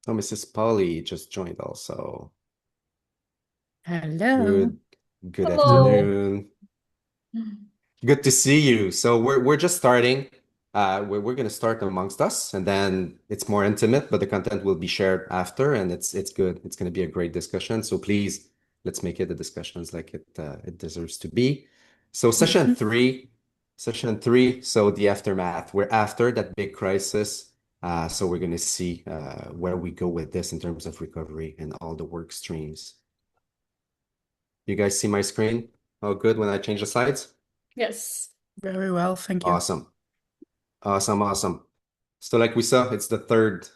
Oh, Mrs. Polly just joined also. Hello. Good, good Hello. afternoon. Good to see you. So we're just starting. We're gonna start amongst us, and then it's more intimate, but the content will be shared after, and it's good. It's gonna be a great discussion. So please, let's make it the discussions like it deserves to be. So session three. So the aftermath. We're after that big crisis. So we're gonna see where we go with this in terms of recovery and all the work streams. You guys see my screen? Oh, good when I change the slides? Yes. Very well, thank you. Awesome. Awesome. So like we saw, it's the third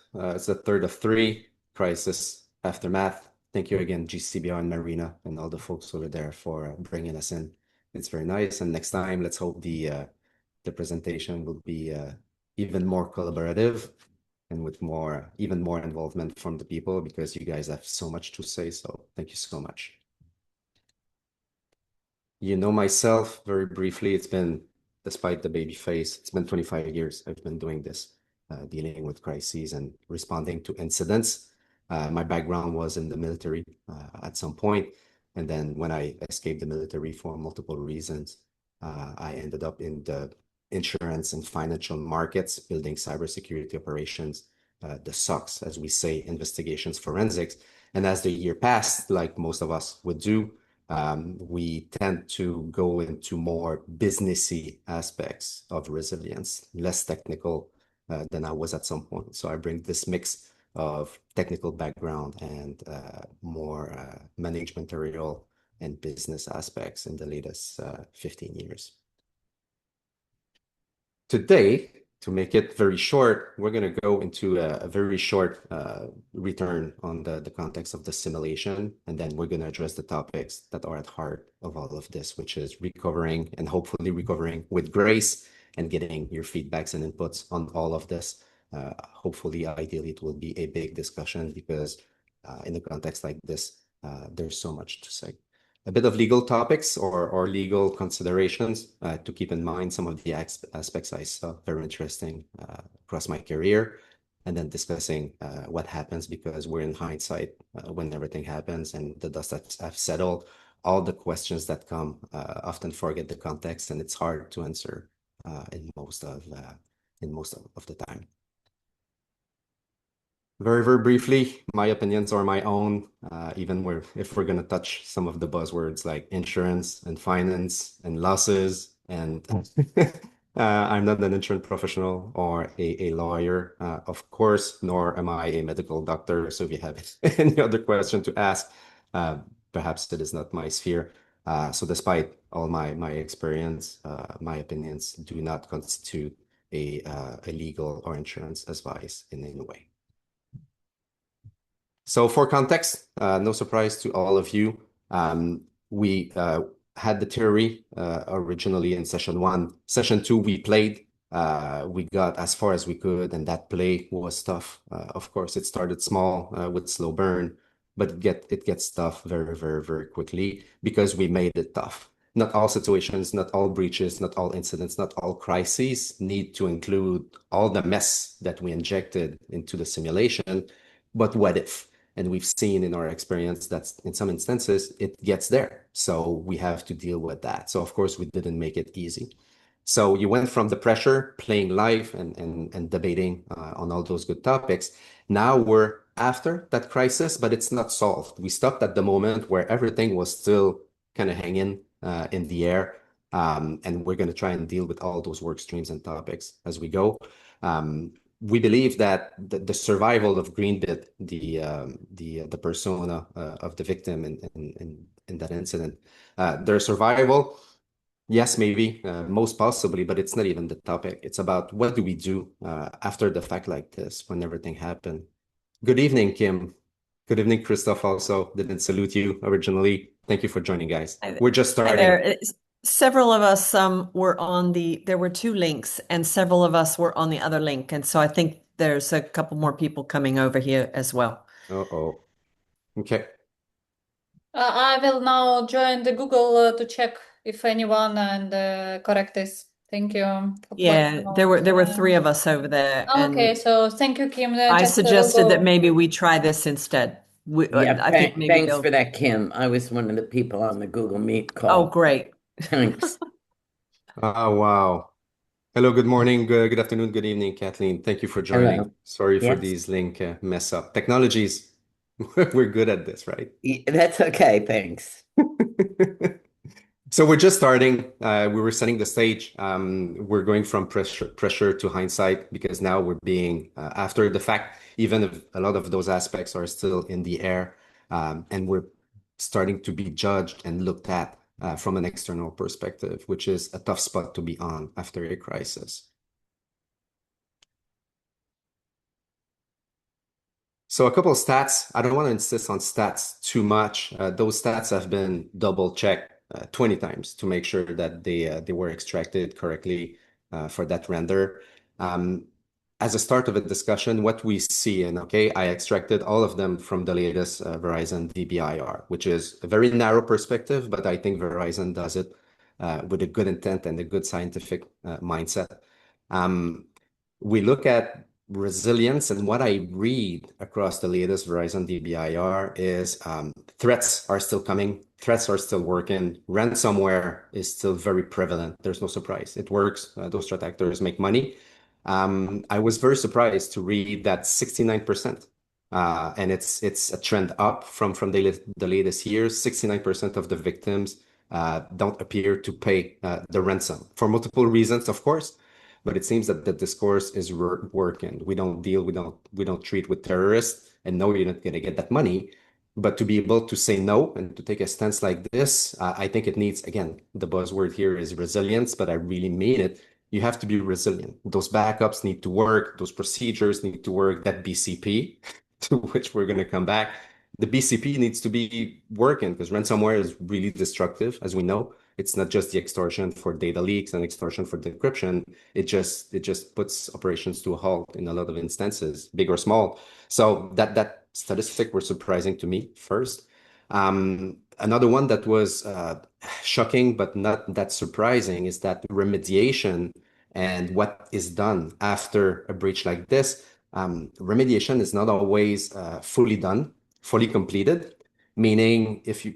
of three crisis aftermath. Thank you again, GCBR and Maryna and all the folks over there for bringing us in. It's very nice. And next time, let's hope the presentation will be even more collaborative and with even more involvement from the people because you guys have so much to say. So thank you so much. You know myself very briefly. Despite the baby face, it's been 25 years I've been doing this, dealing with crises and responding to incidents. My background was in the military at some point, and then when I escaped the military for multiple reasons, I ended up in the insurance and financial markets, building cybersecurity operations, the SOCs, as we say, investigations forensics. And as the year passed, like most of us would do, we tend to go into more businessy aspects of resilience, less technical than I was at some point. So I bring this mix of technical background and more managerial and business aspects in the latest 15 years. Today, to make it very short, we're going to go into a very short return on the context of the simulation, and then we're going to address the topics that are at heart of all of this, which is recovering and hopefully recovering with grace and getting your feedbacks and inputs on all of this. Hopefully, ideally, it will be a big discussion because in a context like this, there's so much to say. A bit of legal topics or legal considerations to keep in mind, some of the aspects I saw very interesting across my career, and then discussing what happens because we're in hindsight when everything happens and the dust have settled. All the questions that come often forget the context, and it's hard to answer in most of the time. Very briefly, my opinions are my own, if we're going to touch some of the buzzwords like insurance and finance and losses. And I'm not an insurance professional or a lawyer, of course, nor am I a medical doctor. So if you have any other question to ask, perhaps it is not my sphere. So despite all my experience, my opinions do not constitute a legal or insurance advice in any way. So for context, no surprise to all of you, we had the theory originally in session one. Session two, we played. We got as far as we could, and that play was tough. Of course, it started small with slow burn, but it gets tough very quickly because we made it tough. Not all situations, not all breaches, not all incidents, not all crises need to include all the mess that we injected into the simulation. But what if? And we've seen in our experience that in some instances it gets there. So we have to deal with that. So of course we didn't make it easy. So you went from the pressure, playing live and debating on all those good topics. Now we're after that crisis, but it's not solved. We stopped at the moment where everything was still kind of hanging in the air. And we're going to try and deal with all those work streams and topics as we go. We believe that the survival of Greenbit, the persona of the victim in that incident, their survival, yes, maybe, most possibly, but it's not even the topic. It's about what do we do after the fact like this when everything happened. Good evening, Kim. Good evening, Christoph. Also, didn't salute you originally. Thank you for joining, guys. Hi We're just hi there. starting. Several of us there were two links, and several of us were on the other link. And so I think there's a couple more people coming over here as well. Uh-oh. Okay. I will now join the Google to check if anyone and correct this. Thank you for Yeah, pointing there were three out. of us over there, Okay, and so thank you, Kim. I Just we'll suggested that go. maybe we try this instead. Yeah, I think maybe thanks they'll. for that, Kim. I was one of the people on the Google Meet Oh, call. great. Thanks. Oh, wow. Hello, good morning, good afternoon, good evening, Kathleen. Thank you for joining. Hello. Sorry for Yes, these link mess up. Technologies, we're good at this, right? that's okay. Thanks. So we're just starting. We were setting the stage. We're going from pressure to hindsight because now we're being after the fact, even if a lot of those aspects are still in the air, and we're starting to be judged and looked at from an external perspective, which is a tough spot to be on after a crisis. So a couple of stats. I don't want to insist on stats too much. Those stats have been double checked 20 times to make sure that they were extracted correctly for that render. Um, as a start of a discussion, what we see, and okay, I extracted all of them from the latest Verizon DBIR, which is a very narrow perspective, but I think Verizon does it with a good intent and a good scientific mindset. Um, we look at resilience, and what I read across the latest Verizon DBIR is threats are still coming, threats are still working, ransomware is still very prevalent. There's no surprise. It works. Those threat actors make money. I was very surprised to read that 69%, and it's a trend up from the latest years. 69% of the victims don't appear to pay the ransom for multiple reasons, of course. But it seems that the discourse is working. We don't treat with terrorists, and no, you're not going to get that money. But to be able to say no and to take a stance like this, I think it needs, again, the buzzword here is resilience, but I really mean it. You have to be resilient. Those backups need to work. Those procedures need to work. That BCP, to which we're going to come back, the BCP needs to be working because ransomware is really destructive, as we know. It's not just the extortion for data leaks and extortion for decryption. It just puts operations to a halt in a lot of instances, big or small. So that statistic was surprising to me first. Another one that was shocking but not that surprising is that remediation and what is done after a breach like this. Remediation is not always fully done, fully completed. Meaning, if we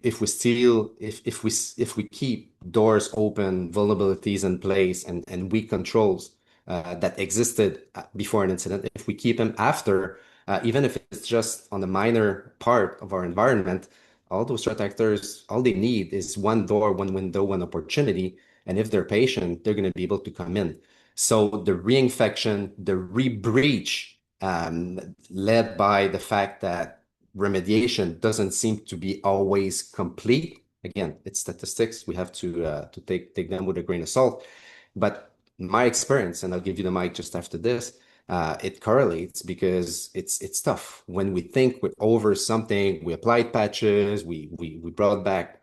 keep doors open, vulnerabilities in place, and weak controls that existed before an incident, if we keep them after, even if it's just on a minor part of our environment, all those threat actors, all they need is one door, one window, one opportunity, and if they're patient, they're going to be able to come in. So the reinfection, the re-breach, led by the fact that remediation doesn't seem to be always complete. Again, it's statistics. We have to take them with a grain of salt. But my experience, and I'll give you the mic just after this, it correlates because it's tough. When we think we're over something, we applied patches, we brought back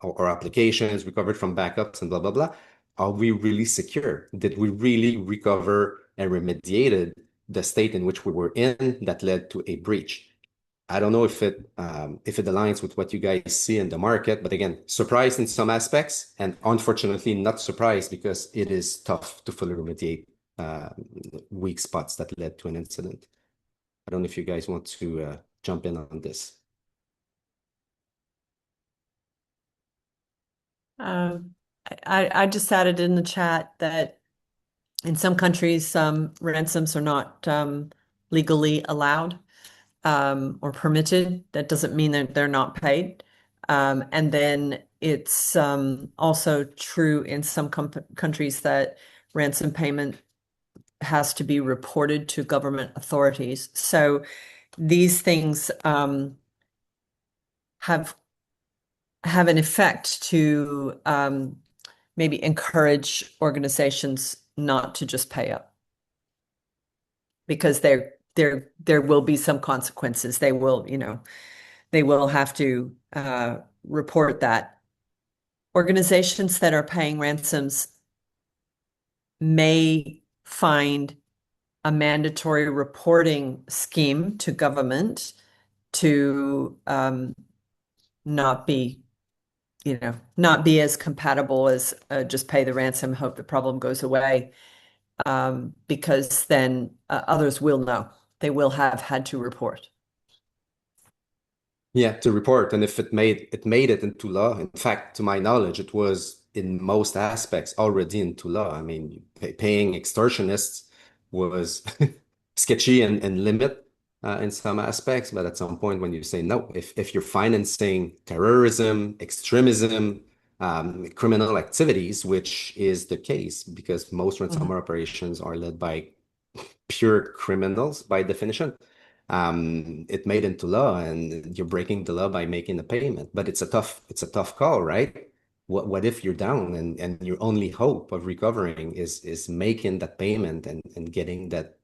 our applications, recovered from backups, and blah blah blah. Are we really secure? Did we really recover and remediated the state in which we were in that led to a breach? I don't know if it aligns with what you guys see in the market, but again, surprised in some aspects, and unfortunately not surprised because it is tough to fully remediate weak spots that led to an incident. I don't know if you guys want to jump in on this. I just added in the chat that in some countries, ransoms are not legally allowed or permitted. That doesn't mean that they're not paid. And then it's also true in some countries that ransom payment has to be reported to government authorities. So these things have an effect to maybe encourage organizations not to just pay up because there will be some consequences. They will, they will have to report that. Organizations that are paying ransoms may find a mandatory reporting scheme to government to not be not be as compatible as just pay the ransom, hope the problem goes away, because then others will know. They will have had to report. Yeah, to report. And if it made it into law, in fact, to my knowledge, it was in most aspects already into law. I mean, paying extortionists was sketchy and limit in some aspects, but at some point when you say no, if you're financing terrorism, extremism, criminal activities, which is the case because most ransomware operations are led by pure criminals by definition. It made into law, and you're breaking the law by making a payment. But it's a tough call, right? What if you're down and your only hope of recovering is making that payment and getting that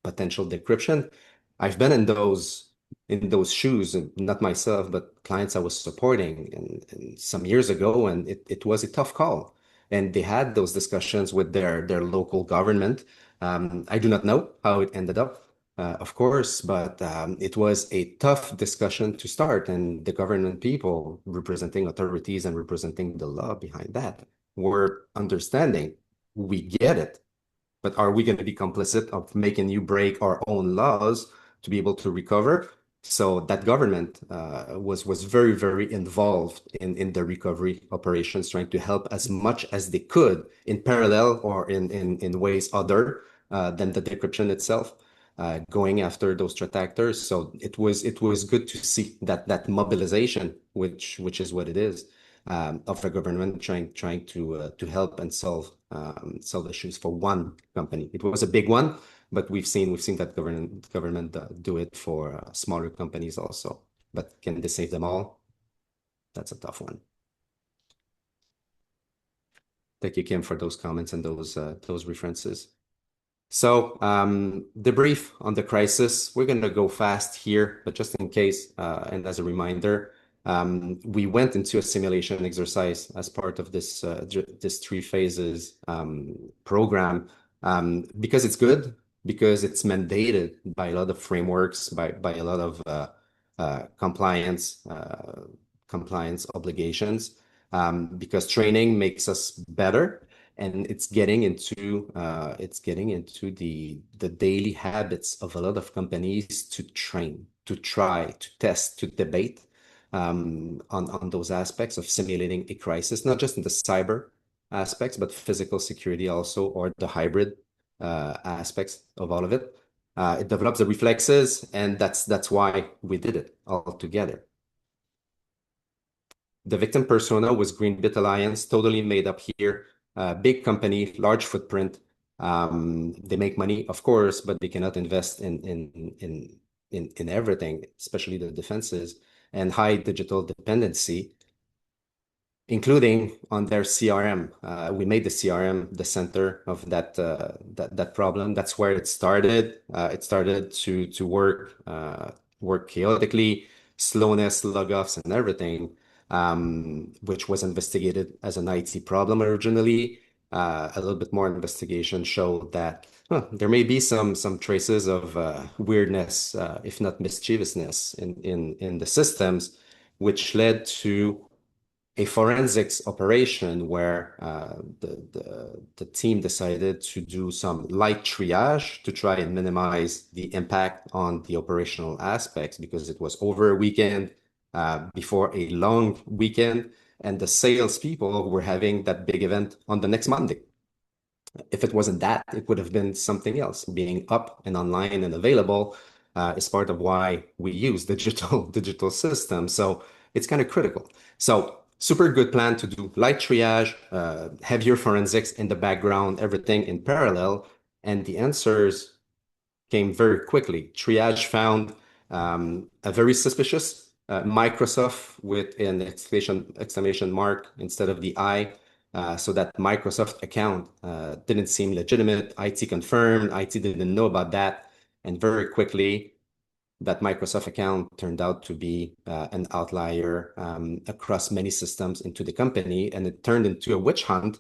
potential decryption? I've been in those shoes, and not myself, but clients I was supporting and some years ago, and it was a tough call. And they had those discussions with their local government. I do not know how it ended up, of course, but it was a tough discussion to start. And the government people representing authorities and representing the law behind that were understanding. We get it, but are we going to be complicit of making you break our own laws to be able to recover? So that government was very, very involved in the recovery operations, trying to help as much as they could in parallel or in ways other than the decryption itself, going after those threat actors. So it was good to see that mobilization, which is what it is, of the government trying to help and solve issues for one company. It was a big one, but we've seen that government do it for smaller companies also. But can they save them all? That's a tough one. Thank you, Kim, for those comments and those references. So debrief on the crisis. We're going to go fast here, but just in case, and as a reminder, we went into a simulation exercise as part of this 3 phases program, because it's good, because it's mandated by a lot of frameworks, by a lot of compliance obligations, because training makes us better. And it's getting into the daily habits of a lot of companies to train, to try, to test, to debate on those aspects of simulating a crisis, not just in the cyber aspects, but physical security also, or the hybrid aspects of all of it. It develops the reflexes, and that's why we did it all together. The victim persona was Greenbit Alliance, totally made up here. Big company, large footprint. They make money, of course, but they cannot invest in everything, especially the defenses, and high digital dependency, including on their CRM. We made the CRM the center of that problem. That's where it started. It started to work chaotically, slowness, log-offs, and everything. Which was investigated as an IT problem originally. A little bit more investigation showed that there may be some traces of weirdness, if not mischievousness, in the systems, which led to a forensics operation where the team decided to do some light triage to try and minimize the impact on the operational aspects, because it was over a weekend, before a long weekend, and the salespeople were having that big event on the next Monday. If it wasn't that, it would have been something else. Being up and online and available is part of why we use digital systems. So it's kind of critical. So super good plan to do light triage, heavier forensics in the background, everything in parallel, and the answers came very quickly. Triage found a very suspicious Microsoft with an exclamation mark instead of the I. So that Microsoft account didn't seem legitimate. IT confirmed. IT didn't know about that. And very quickly, that Microsoft account turned out to be an outlier across many systems into the company. And it turned into a witch hunt,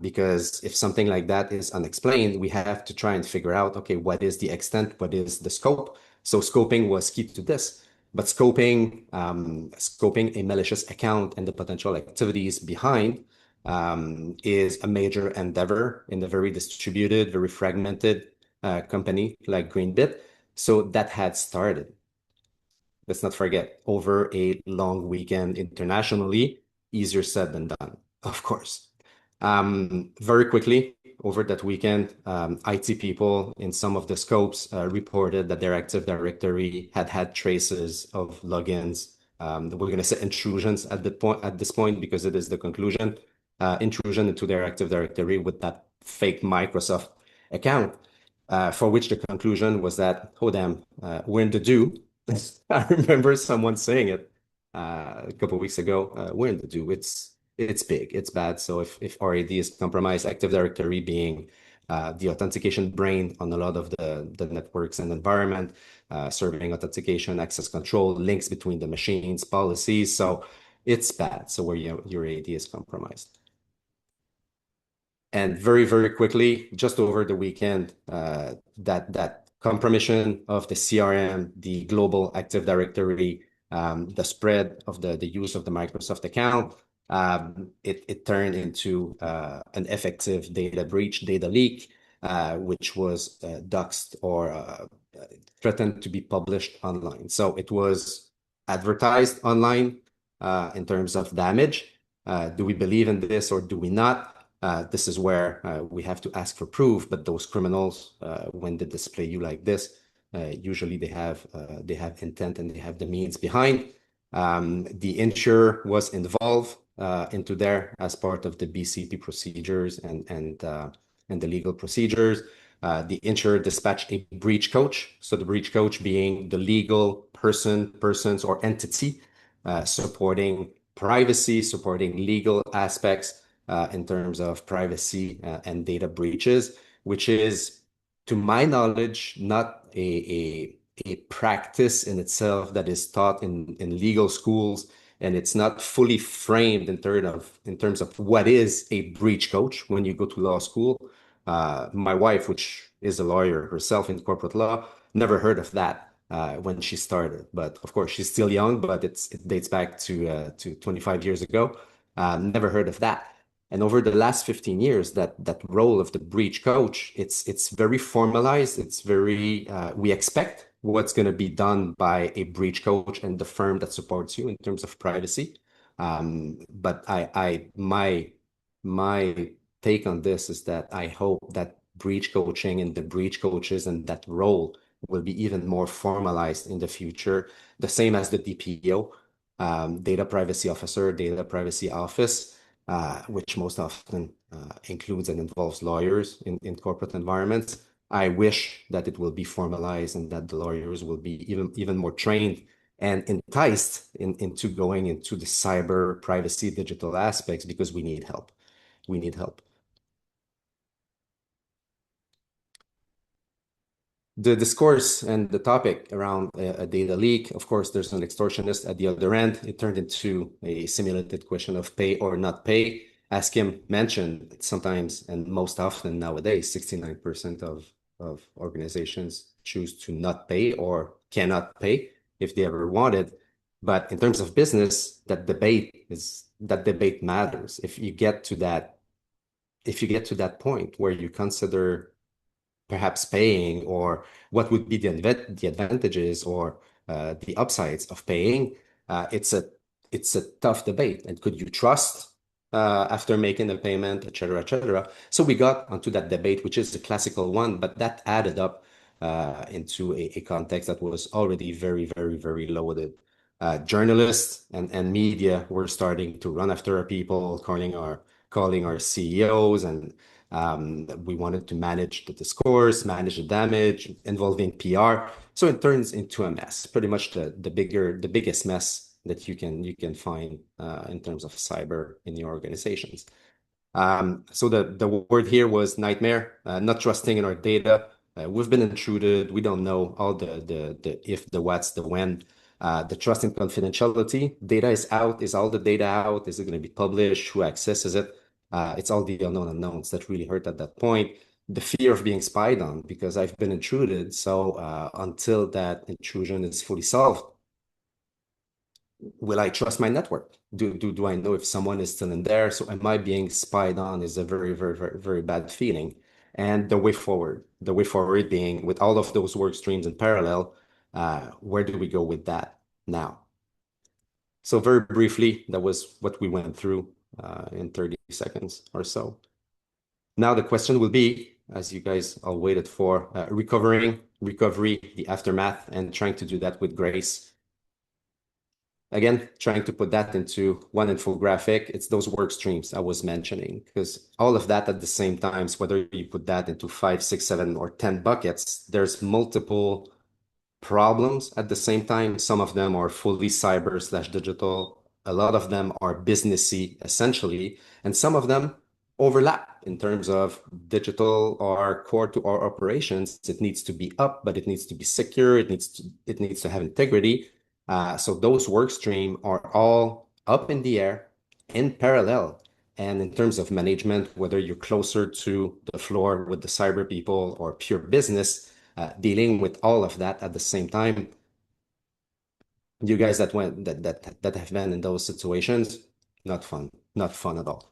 because if something like that is unexplained, we have to try and figure out, okay, what is the extent? What is the scope? So scoping was key to this. But scoping a malicious account and the potential activities behind is a major endeavor in a very distributed, very fragmented company like Greenbit. So that had started. Let's not forget, over a long weekend internationally, easier said than done, of course. Very quickly, over that weekend, IT people in some of the scopes reported that their Active Directory had traces of logins. We're going to say intrusions at this point because it is the conclusion. Intrusion into their Active Directory with that fake Microsoft account, for which the conclusion was that, oh damn, we're in the do. I remember someone saying it a couple of weeks ago. We're in the do. It's big. It's bad. So if RAD is compromised, Active Directory being the authentication brain on a lot of the networks and environment, serving authentication, access control, links between the machines, policies. So it's bad. So where your AD is compromised. And very, very quickly, just over the weekend, that compromission of the CRM, the global Active Directory, the spread of the use of the Microsoft account, it turned into an effective data breach, data leak, which was doxed or threatened to be published online. So it was advertised online in terms of damage. Do we believe in this or do we not? This is where we have to ask for proof, but those criminals, when they display you like this, usually they have intent and they have the means behind. The insurer was involved into there as part of the BCP procedures and the legal procedures. The insurer dispatched a breach coach. So the breach coach being the legal persons or entity supporting privacy, supporting legal aspects in terms of privacy and data breaches, which is, to my knowledge, not a practice in itself that is taught in legal schools, and it's not fully framed in terms of what is a breach coach when you go to law school. My wife, which is a lawyer herself in corporate law, never heard of that when she started. But of course, she's still young, but it dates back to 25 years ago. Never heard of that. And over the last 15 years, that role of the breach coach, it's very formalized. It's very, we expect what's going to be done by a breach coach and the firm that supports you in terms of privacy. But my take on this is that I hope that breach coaching and the breach coaches and that role will be even more formalized in the future, the same as the DPO, data privacy officer, data privacy office. Which most often includes and involves lawyers in corporate environments. I wish that it will be formalized and that the lawyers will be even more trained and enticed into going into the cyber privacy digital aspects, because we need help. We need help. The discourse and the topic around a data leak, of course, there's an extortionist at the other end. It turned into a simulated question of pay or not pay. As Kim mentioned, sometimes and most often nowadays, 69% of organizations choose to not pay or cannot pay if they ever wanted. But in terms of business, that debate matters. If you get to that point where you consider perhaps paying, or what would be the advantages or the upsides of paying, it's a tough debate. And could you trust after making the payment, et cetera, et cetera? So we got onto that debate, which is the classical one, but that added up into a context that was already very, very, very loaded. Journalists and media were starting to run after our people, calling our CEOs, and we wanted to manage the discourse, manage the damage involving PR. So it turns into a mess, pretty much the biggest mess that you can find in terms of cyber in your organizations. So the word here was nightmare, not trusting in our data. We've been intruded. We don't know all the if, the what's, the when. The trust and confidentiality. Data is out. Is all the data out? Is it going to be published? Who accesses it? It's all the unknown unknowns that really hurt at that point. The fear of being spied on, because I've been intruded. So until that intrusion is fully solved, will I trust my network? Do I know if someone is still in there? So am I being spied on is a very, very, very, very bad feeling. And the way forward being with all of those work streams in parallel, where do we go with that now? So very briefly, that was what we went through in 30 seconds or so. Now the question will be, as you guys all waited for, recovery, the aftermath, and trying to do that with grace. Again, trying to put that into one infographic, it's those work streams I was mentioning, because all of that at the same time, whether you put that into 5, 6, 7, or 10 buckets, there's multiple problems at the same time. Some of them are fully cyber/digital. A lot of them are businessy, essentially, and some of them overlap in terms of digital or core to our operations. It needs to be up, but it needs to be secure. It needs to have integrity. So those work streams are all up in the air in parallel. And in terms of management, whether you're closer to the floor with the cyber people or pure business, dealing with all of that at the same time, you guys that have been in those situations, not fun at all.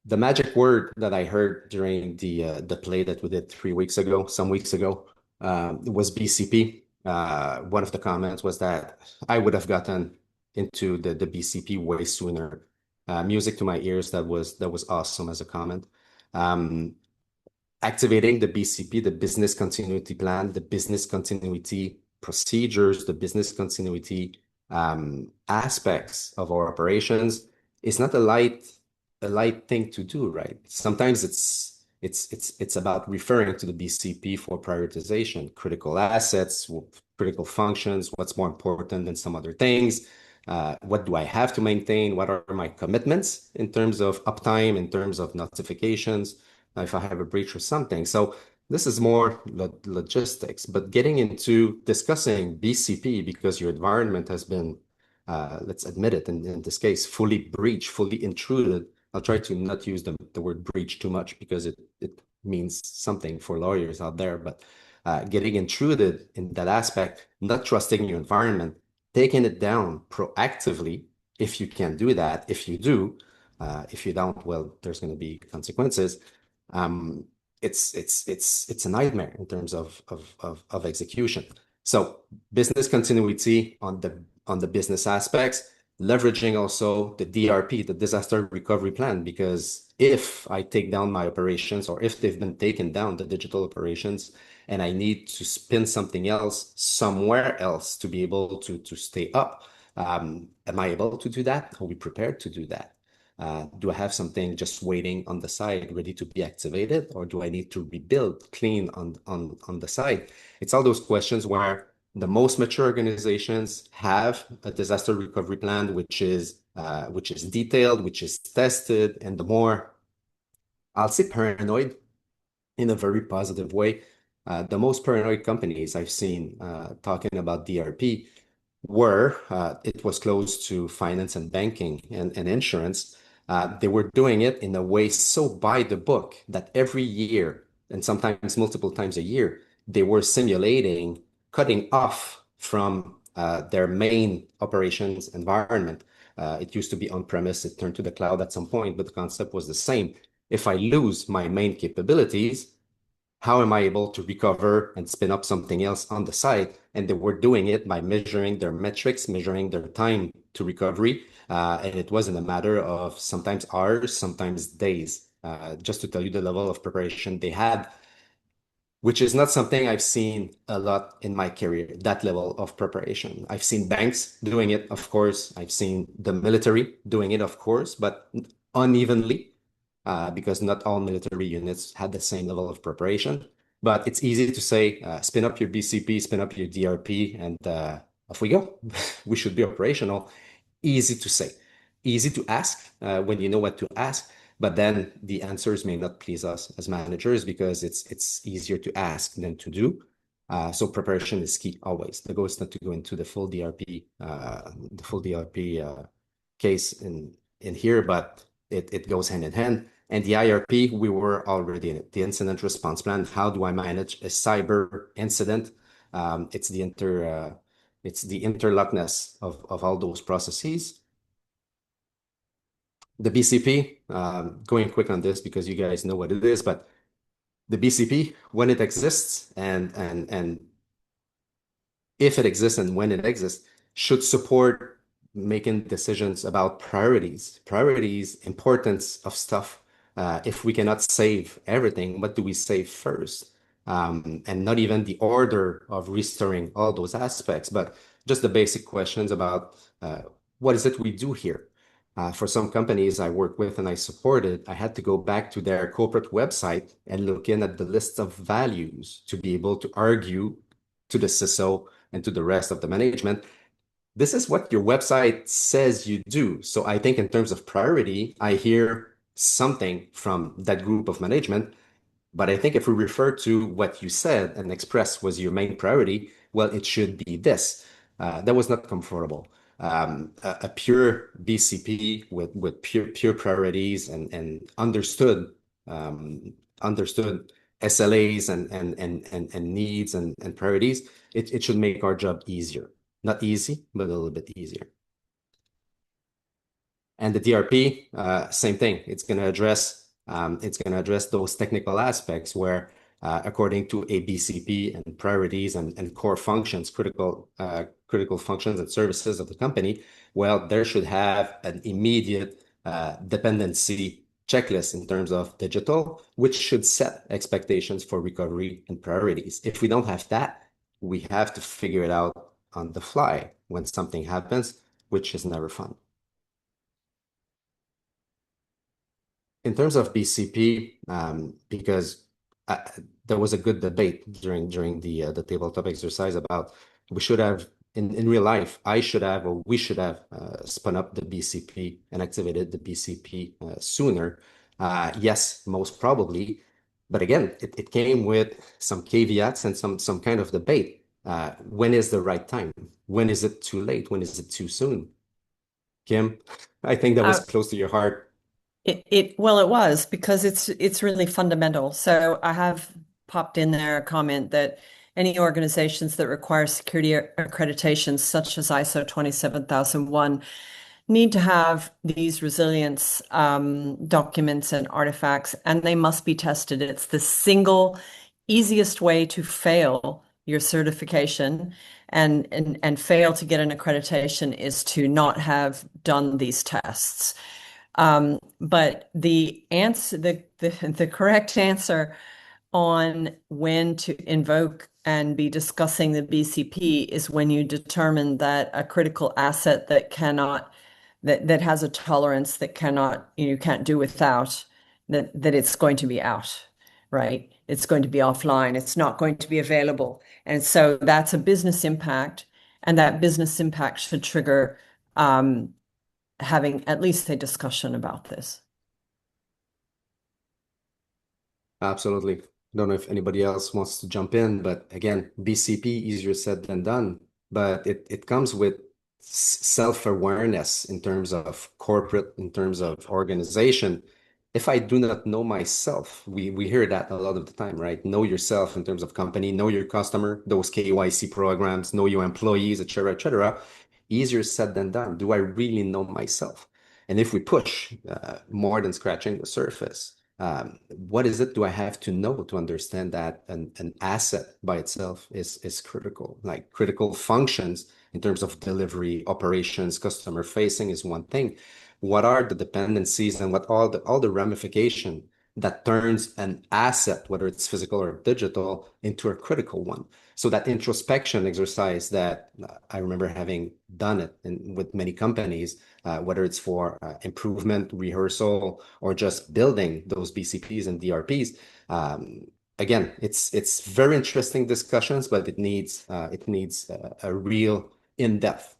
The magic word that I heard during the play that we did some weeks ago, was BCP. One of the comments was that I would have gotten into the BCP way sooner. Music to my ears. That was awesome as a comment. Activating the BCP, the business continuity plan, the business continuity procedures, the business continuity aspects of our operations is not a light thing to do, right? Sometimes it's about referring to the BCP for prioritization, critical assets, critical functions, what's more important than some other things. What do I have to maintain? What are my commitments in terms of uptime, in terms of notifications, if I have a breach or something? So this is more logistics, but getting into discussing BCP because your environment has been, let's admit it, in this case, fully breached, fully intruded. I'll try to not use the word breach too much because it means something for lawyers out there, but getting intruded in that aspect, not trusting your environment, taking it down proactively, if you can do that. If you do, if you don't, well, there's going to be consequences. It's a nightmare in terms of execution. So business continuity on the business aspects, leveraging also the DRP, the disaster recovery plan, because if I take down my operations or if they've been taken down, the digital operations, and I need to spin something else somewhere else to be able to stay up, am I able to do that? Are we prepared to do that? Do I have something just waiting on the side, ready to be activated, or do I need to rebuild clean on the side? It's all those questions where the most mature organizations have a disaster recovery plan, which is detailed, which is tested, and the more, I'll say, paranoid in a very positive way. The most paranoid companies I've seen talking about DRP were, it was close to finance and banking and insurance. They were doing it in a way so by the book that every year, and sometimes multiple times a year, they were simulating cutting off from their main operations environment. It used to be on-premise, it turned to the cloud at some point, but the concept was the same. If I lose my main capabilities, how am I able to recover and spin up something else on the side? And they were doing it by measuring their metrics, measuring their time to recovery. And it wasn't a matter of sometimes hours, sometimes days, just to tell you the level of preparation they had, which is not something I've seen a lot in my career, that level of preparation. I've seen banks doing it, of course. I've seen the military doing it, of course, but unevenly. Because not all military units had the same level of preparation. But it's easy to say, spin up your BCP, spin up your DRP, and off we go. We should be operational. Easy to say, easy to ask when you know what to ask. But then the answers may not please us as managers because it's easier to ask than to do. So preparation is key always. The goal is not to go into the full DRP, case in here, but it goes hand in hand. And the IRP, we were already in it. The incident response plan. How do I manage a cyber incident? It's the It's the interlockness of all those processes. The BCP, going quick on this because you guys know what it is, but the BCP, when it exists and if it exists and when it exists, should support making decisions about priorities, importance of stuff. If we cannot save everything, what do we save first? And not even the order of restoring all those aspects, but just the basic questions about what is it we do here? For some companies I work with and I supported, I had to go back to their corporate website and look in at the list of values to be able to argue to the CISO and to the rest of the management. This is what your website says you do. So I think in terms of priority, I hear something from that group of management. But I think if we refer to what you said and express was your main priority, well, it should be this. That was not comfortable. A pure BCP with pure priorities and understood SLAs and needs and priorities, it should make our job easier. Not easy, but a little bit easier. And the DRP, same thing. It's going to address those technical aspects where, according to a BCP and priorities and core functions, critical functions and services of the company, well, there should have an immediate dependency checklist in terms of digital, which should set expectations for recovery and priorities. If we don't have that, we have to figure it out on the fly when something happens, which is never fun. In terms of BCP, because there was a good debate during the tabletop exercise about we should have in real life, I should have or we should have spun up the BCP and activated the BCP sooner. Yes, most probably, but again, it came with some caveats and some kind of debate. When is the right time? When is it too late? When is it too soon? Kim, I think that was close to your heart. Well, it was because it's really fundamental. So I have popped in there a comment that any organizations that require security accreditations, such as ISO 27001, need to have these resilience documents and artifacts, and they must be tested. It's the single easiest way to fail your certification and fail to get an accreditation is to not have done these tests. But the answer, the correct answer on when to invoke and be discussing the BCP is when you determine that a critical asset that has a tolerance that you can't do without, that it's going to be out, right? It's going to be offline. It's not going to be available. And so that's a business impact, and that business impact should trigger having at least a discussion about this. Absolutely. Don't know if anybody else wants to jump in, but again, BCP easier said than done, but it comes with self-awareness in terms of corporate, in terms of organization. If I do not know myself, we hear that a lot of the time, right? Know yourself in terms of company, know your customer, those KYC programs, know your employees, et cetera, et cetera. Easier said than done. Do I really know myself? And if we push more than scratching the surface, what is it do I have to know to understand that an asset by itself is critical? Like critical functions in terms of delivery, operations, customer facing is one thing. What are the dependencies and what all the ramification that turns an asset, whether it's physical or digital, into a critical one? So that introspection exercise that I remember having done it with many companies, whether it's for improvement, rehearsal, or just building those BCPs and DRPs. Again, it's very interesting discussions, but it needs a real in-depth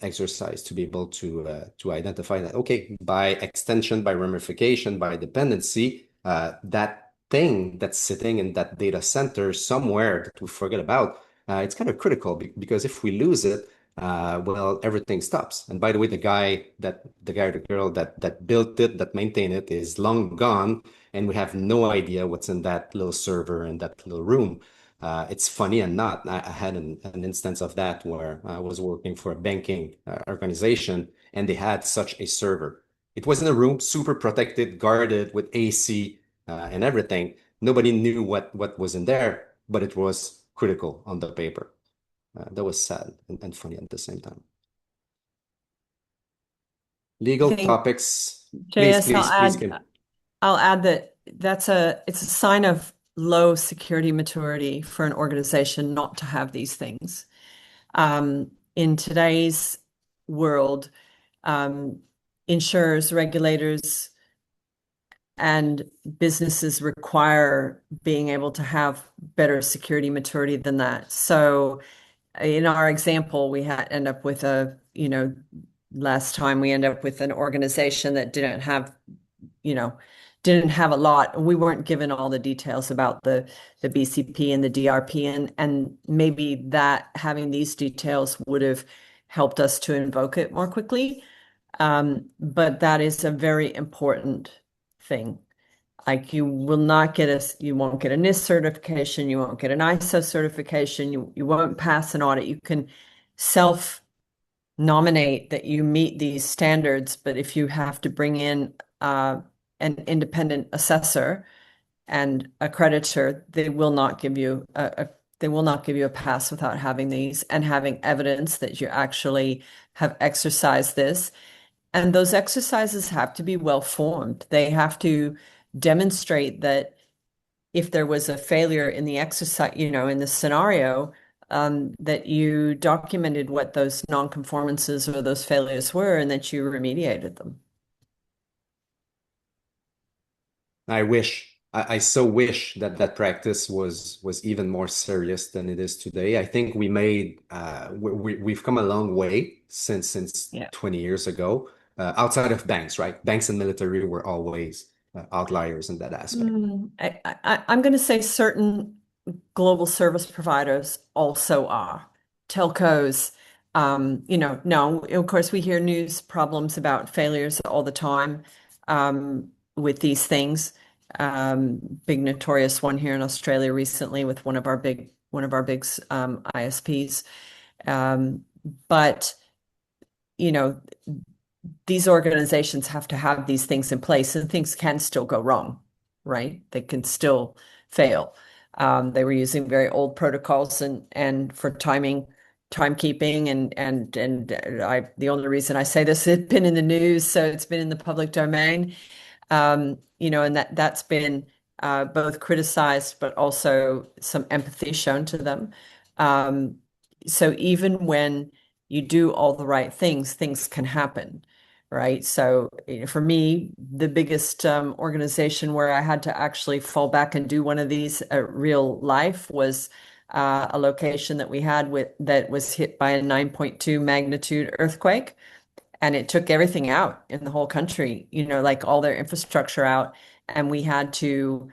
exercise to be able to identify that, okay, by extension, by ramification, by dependency, that thing that's sitting in that data center somewhere that we forget about, it's kind of critical because if we lose it, well, everything stops. And by the way, the guy or the girl that built it, that maintained it, is long gone, and we have no idea what's in that little server in that little room. It's funny and not. I had an instance of that where I was working for a banking organization, and they had such a server. It was in a room, super protected, guarded with AC and everything. Nobody knew what was in there, but it was critical on the paper. That was sad and funny at the same time. Legal think, topics. Please, JS, please, please, Kim. I'll add that it's a sign of low security maturity for an organization not to have these things. In today's world, insurers, regulators, and businesses require being able to have better security maturity than that. So in our example, we had end up with last time we end up with an organization that didn't have a lot. We weren't given all the details about the BCP and the DRP, and maybe that having these details would have helped us to invoke it more quickly. But that is a very important thing. Like you won't get a NIST certification, you won't get an ISO certification, you won't pass an audit. You can self-nominate that you meet these standards, but if you have to bring in an independent assessor and accreditor, they will not give you a pass without having these and having evidence that you actually have exercised this. And those exercises have to be well formed. They have to demonstrate that if there was a failure in the exercise, in the scenario, that you documented what those non-conformances or those failures were and that you remediated them. I so wish that practice was even more serious than it is today. I think we've come a long way since 20 years ago, outside of banks, right? Banks and military were always outliers in that aspect. I'm going to say certain global service providers also are. Telcos, no, of course we hear news problems about failures all the time with these things. Big notorious one here in Australia recently with one of our big ISPs. But these organizations have to have these things in place, and things can still go wrong, right? They can still fail. They were using very old protocols and for timekeeping, and the only reason I say this, it's been in the news, so it's been in the public domain. And that's been both criticized, but also some empathy shown to them. So even when you do all the right things can happen, right? So for me, the biggest organization where I had to actually fall back and do one of these real life was a location that we had that was hit by a 9.2 magnitude earthquake. And it took everything out in the whole country, like all their infrastructure out. And we had to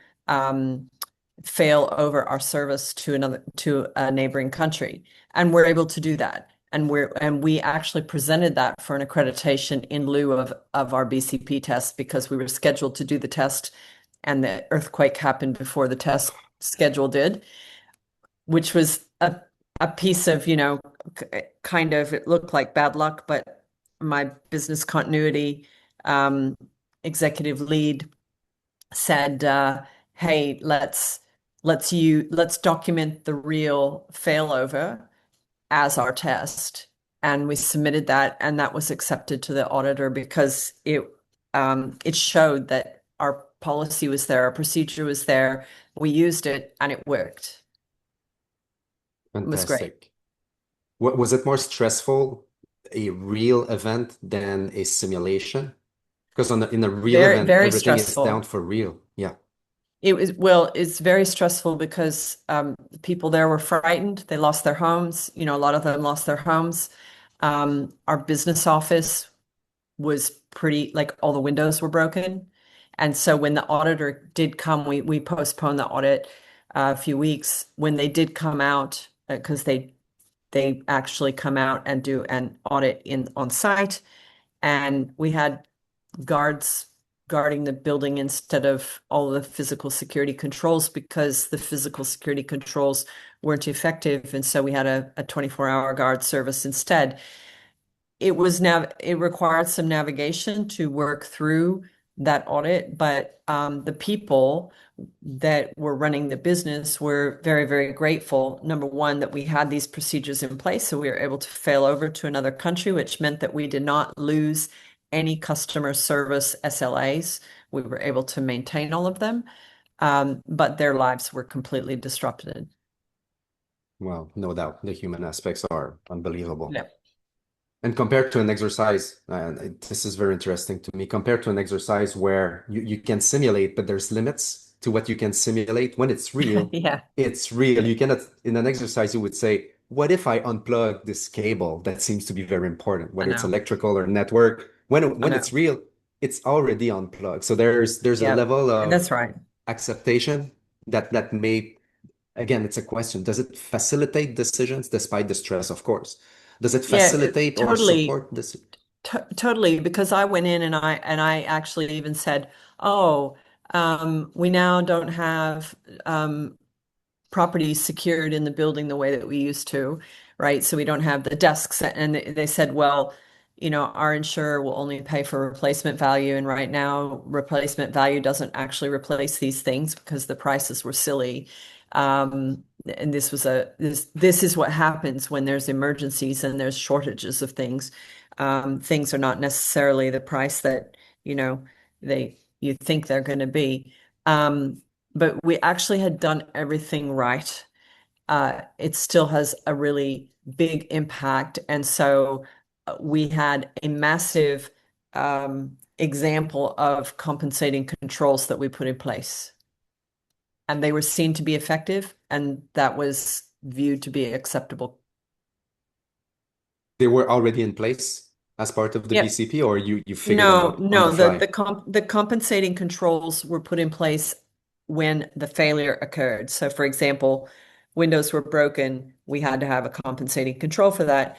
fail over our service to a neighboring country. And we're able to do that. And we actually presented that for an accreditation in lieu of our BCP test, because we were scheduled to do the test and the earthquake happened before the test schedule did, which was a piece of, kind of, it looked like bad luck, but my business continuity executive lead said, "Hey, let's document the real failover as our test," and we submitted that, and that was accepted to the auditor because it showed that our policy was there, our procedure was there, we used it, and it worked. It was great. Fantastic. Was it more stressful, a real event than a simulation? Because in a real event, Very everything is stressful. down for real. Yeah. It's very stressful because people there were frightened. They lost their homes. A lot of them lost their homes. Our business office was pretty, like, all the windows were broken. And so when the auditor did come, we postponed the audit a few weeks. When they did come out, because they actually come out and do an audit on site, and we had guards guarding the building instead of all the physical security controls because the physical security controls weren't effective. And so we had a 24-hour guard service instead. It required some navigation to work through that audit, but the people that were running the business were very, very grateful. Number one, that we had these procedures in place, so we were able to fail over to another country, which meant that we did not lose any customer service SLAs. We were able to maintain all of them, but their lives were completely disrupted. Well, no doubt, the human aspects are unbelievable. Yeah. And compared to an exercise, this is very interesting to me, compared to an exercise where you can simulate, but there's limits to what you can simulate. When it's real, Yeah. it's real. You cannot, in an exercise, you would say, what if I unplug this cable that seems to be very important, whether it's know. electrical or network? When know. it's real, it's already unplugged. So there's a Yeah, level of that's right. acceptation that may, again, it's a question. Does it facilitate decisions despite the stress, of course? Does it Yeah, facilitate or totally. support this? Totally, because I went in and I actually even said, "Oh, we now don't have properties secured in the building the way that we used to, right? So we don't have the desks." And they said, "Well, our insurer will only pay for replacement value, and right now replacement value doesn't actually replace these things because the prices were silly." And this is what happens when there's emergencies and there's shortages of things. Things are not necessarily the price that you think they're going to be. But we actually had done everything right. It still has a really big impact, and so we had a massive example of compensating controls that we put in place, and they were seen to be effective, and that was viewed to be acceptable. They were already in place as part of the Yep. BCP, or you figured them out on the fly? The compensating controls were put in place when the failure occurred. So, for example, windows were broken, we had to have a compensating control for that.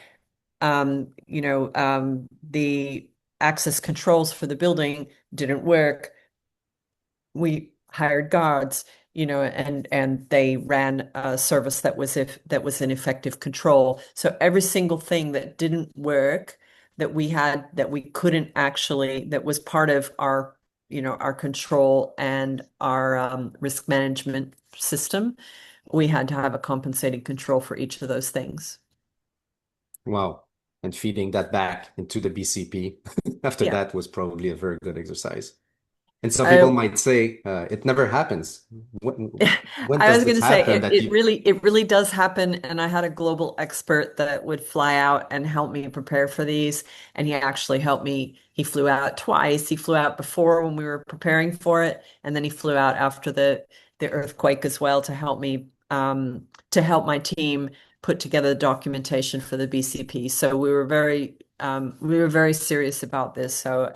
The access controls for the building didn't work. We hired guards, and they ran a service that was an effective control. So every single thing that didn't work that was part of our control and our risk management system, we had to have a compensating control for each of those things. Wow. And feeding that back into the BCP after Yeah. that was probably a very good exercise. And some people might say it never happens. When I does was going this to say happen that it really does happen. And I had a global expert that would fly out and help me prepare for these. And he actually helped me. He flew out twice. He flew out before when we were preparing for it, and then he flew out after the earthquake as well to help me to help my team put together the documentation for the BCP. So we were very serious about this. So,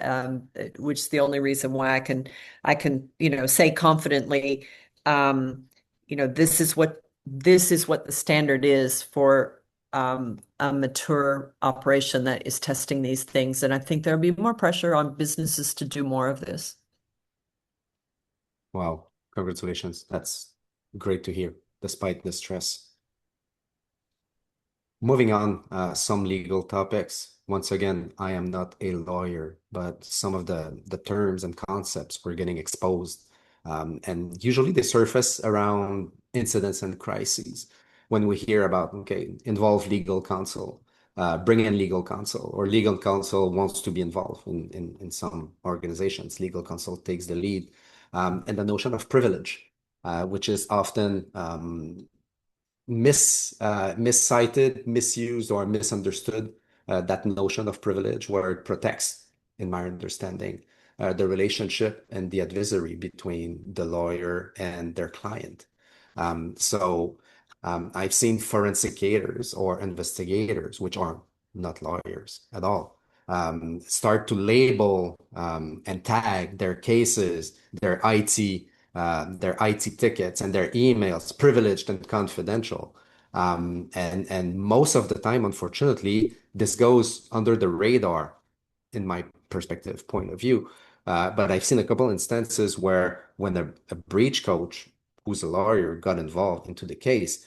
which is the only reason why I can say confidently, this is what the standard is for a mature operation that is testing these things. And I think there'll be more pressure on businesses to do more of this. Wow, congratulations. That's great to hear, despite the stress. Moving on, some legal topics. Once again, I am not a lawyer, but some of the terms and concepts were getting exposed. And usually they surface around incidents and crises. When we hear about, okay, involve legal counsel, bring in legal counsel, or legal counsel wants to be involved in some organizations. Legal counsel takes the lead. And the notion of privilege, which is often miscited, misused, or misunderstood, that notion of privilege, where it protects, in my understanding, the relationship and the adversary between the lawyer and their client. I've seen forensicators or investigators, which are not lawyers at all, start to label and tag their cases, their IT tickets and their emails privileged and confidential. And most of the time, unfortunately, this goes under the radar, in my perspective point of view. But I've seen a couple instances where when a breach coach who's a lawyer got involved into the case,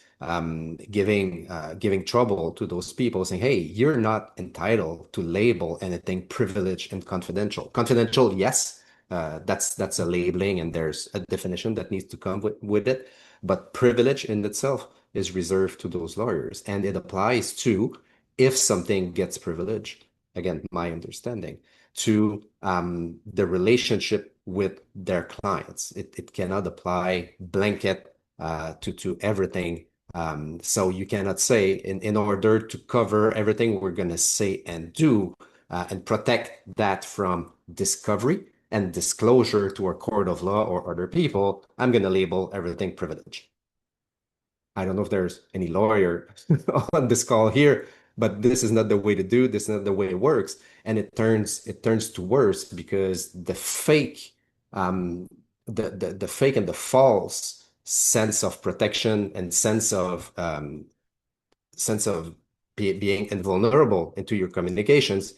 giving trouble to those people, saying, "Hey, you're not entitled to label anything privileged and confidential. Confidential, yes, that's a labeling, and there's a definition that needs to come with it. But privilege in itself is reserved to those lawyers, and it applies to if something gets privileged. Again, my understanding to the relationship with their clients. It cannot apply blanket to everything. So you cannot say in order to cover everything we're going to say and do and protect that from discovery and disclosure to a court of law or other people, I'm going to label everything privilege. I don't know if there's any lawyer on this call here, but this is not the way to do. This is not the way it works, and it turns to worse because the fake, the fake and the false sense of protection and sense of being invulnerable into your communications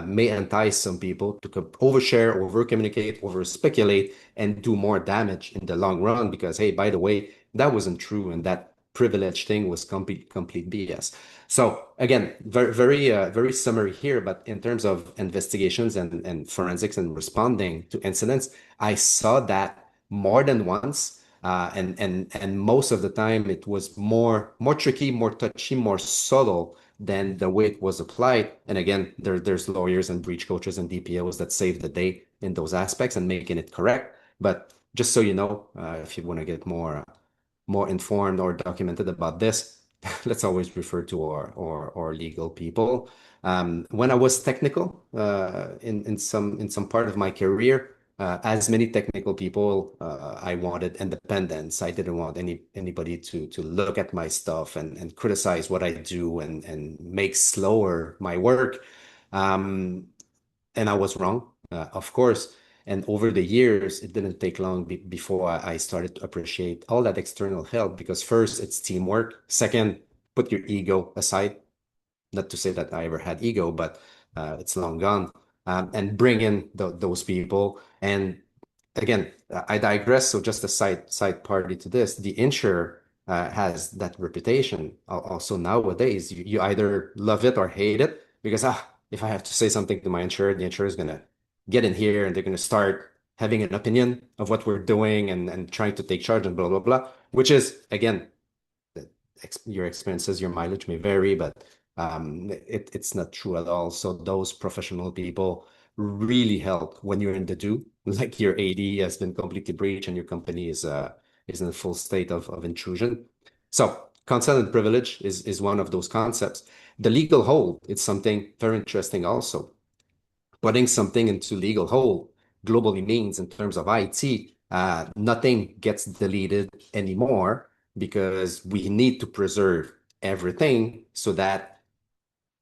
may entice some people to overshare, over communicate, over speculate, and do more damage in the long run because, hey, by the way, that wasn't true and that privilege thing was complete BS. So again, very summary here, but in terms of investigations and forensics and responding to incidents, I saw that more than once. And most of the time it was more tricky, more touchy, more subtle than the way it was applied. And again, there's lawyers and breach coaches and DPOs that save the day in those aspects and making it correct. But just so you know, if you want to get more informed or documented about this, let's always refer to our legal people. When I was technical in some part of my career, as many technical people, I wanted independence. I didn't want anybody to look at my stuff and criticize what I do and make slower my work. And I was wrong, of course. And over the years, it didn't take long before I started to appreciate all that external help because first, it's teamwork. Second, put your ego aside. Not to say that I ever had ego, but it's long gone. And bring in those people. And again, I digress. So just a side party to this, the insurer has that reputation. Also nowadays, you either love it or hate it because if I have to say something to my insurer, the insurer is gonna get in here and they're gonna start having an opinion of what we're doing and trying to take charge and blah blah blah. Which is again, your experiences, your mileage may vary, but it's not true at all. So those professional people really help when you're in the do, like your AD has been completely breached and your company is in a full state of intrusion. So consent and privilege is one of those concepts. The legal hold, it's something very interesting also. Putting something into legal hold globally means in terms of IT, nothing gets deleted anymore because we need to preserve everything so that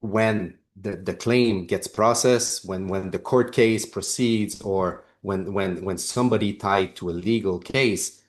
when the claim gets processed, when the court case proceeds, or when somebody tied to a legal case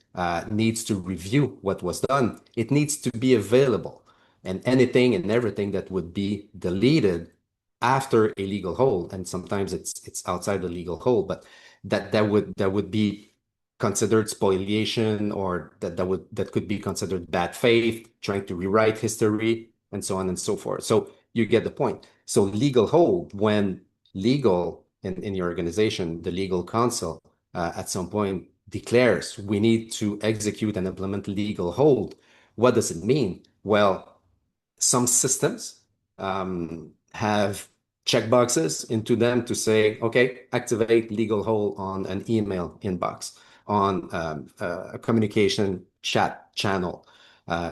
needs to review what was done, it needs to be available. And anything and everything that would be deleted after a legal hold, and sometimes it's outside the legal hold, but that would be considered spoliation, or that could be considered bad faith, trying to rewrite history, and so on and so forth. So you get the point. So legal hold, when legal in your organization, the legal counsel at some point declares we need to execute and implement legal hold, what does it mean? Well, some systems have checkboxes into them to say, okay, activate legal hold on an email inbox, on a communication chat channel.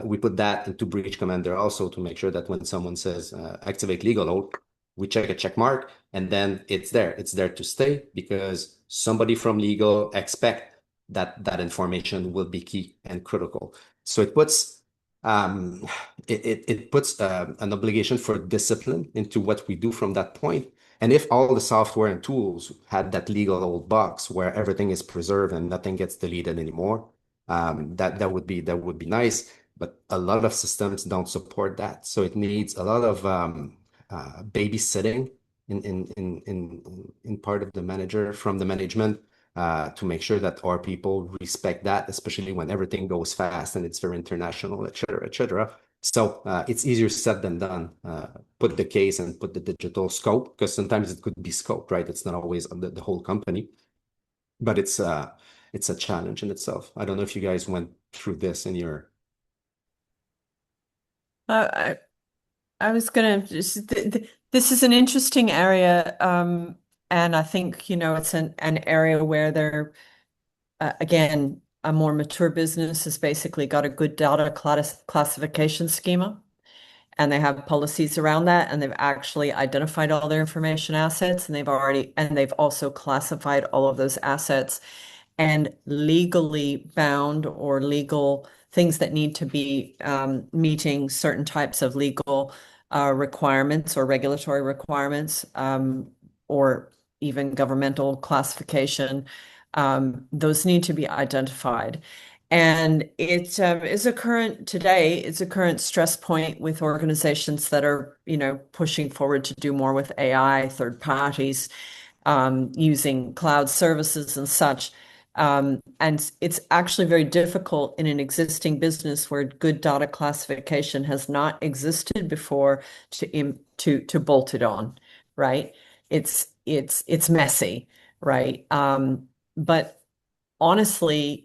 We put that into Breach Commander also to make sure that when someone says activate legal hold, we check a check mark, and then it's there. It's there to stay because somebody from legal expect that information will be key and critical. So it puts an obligation for discipline into what we do from that point. And if all the software and tools had that legal old box where everything is preserved and nothing gets deleted anymore, that would be nice. But a lot of systems don't support that, so it needs a lot of babysitting in part of the manager from the management to make sure that our people respect that, especially when everything goes fast and it's very international, et cetera, et cetera. So it's easier said than done. Put the case and put the digital scope, because sometimes it could be scope, right? It's not always the whole company, but it's a challenge in itself. I don't know if you guys went through this in your. I was gonna just this is an interesting area, and I think it's an area where there again a more mature business has basically got a good data classification schema, and they have policies around that, and they've actually identified all their information assets, and they've also classified all of those assets and legally bound or legal things that need to be meeting certain types of legal requirements or regulatory requirements, or even governmental classification. Those need to be identified. And it is today, it's a current stress point with organizations that are, pushing forward to do more with AI, third parties, using cloud services and such. And it's actually very difficult in an existing business where good data classification has not existed before to bolt it on, right? It's messy, right? But honestly,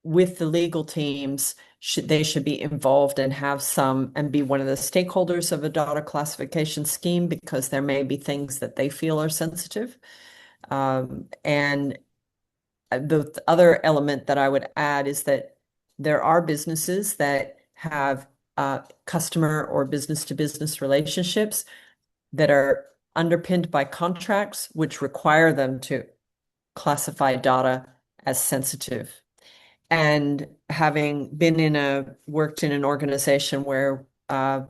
with the legal teams, they should be involved and have some and be one of the stakeholders of a data classification scheme, because there may be things that they feel are sensitive. And the other element that I would add is that there are businesses that have customer or business to business relationships that are underpinned by contracts which require them to classify data as sensitive. And having worked in an organization where the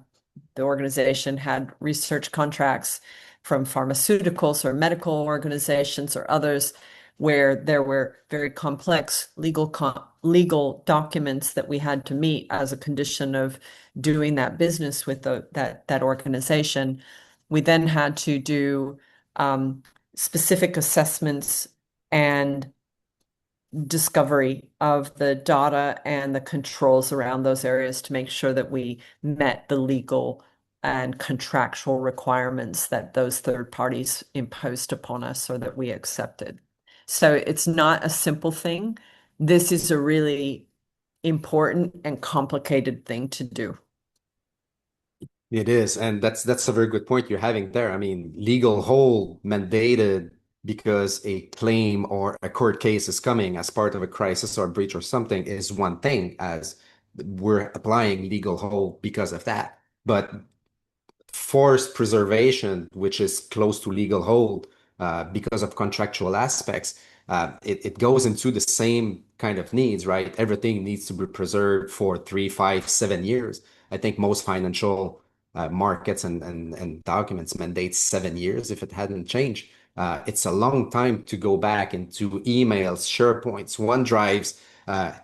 organization had research contracts from pharmaceuticals or medical organizations or others, where there were very complex legal documents that we had to meet as a condition of doing that business with that organization. We then had to do specific assessments and discovery of the data and the controls around those areas to make sure that we met the legal and contractual requirements that those third parties imposed upon us or that we accepted. So it's not a simple thing. This is a really important and complicated thing to do. It is, and that's a very good point you're having there. I mean, legal hold mandated because a claim or a court case is coming as part of a crisis or a breach or something is one thing, as we're applying legal hold because of that. But forced preservation, which is close to legal hold because of contractual aspects, it goes into the same kind of needs, right? Everything needs to be preserved for 3, 5, 7 years. I think most financial markets and documents mandate 7 years if it hadn't changed. It's a long time to go back into emails, SharePoints, OneDrives,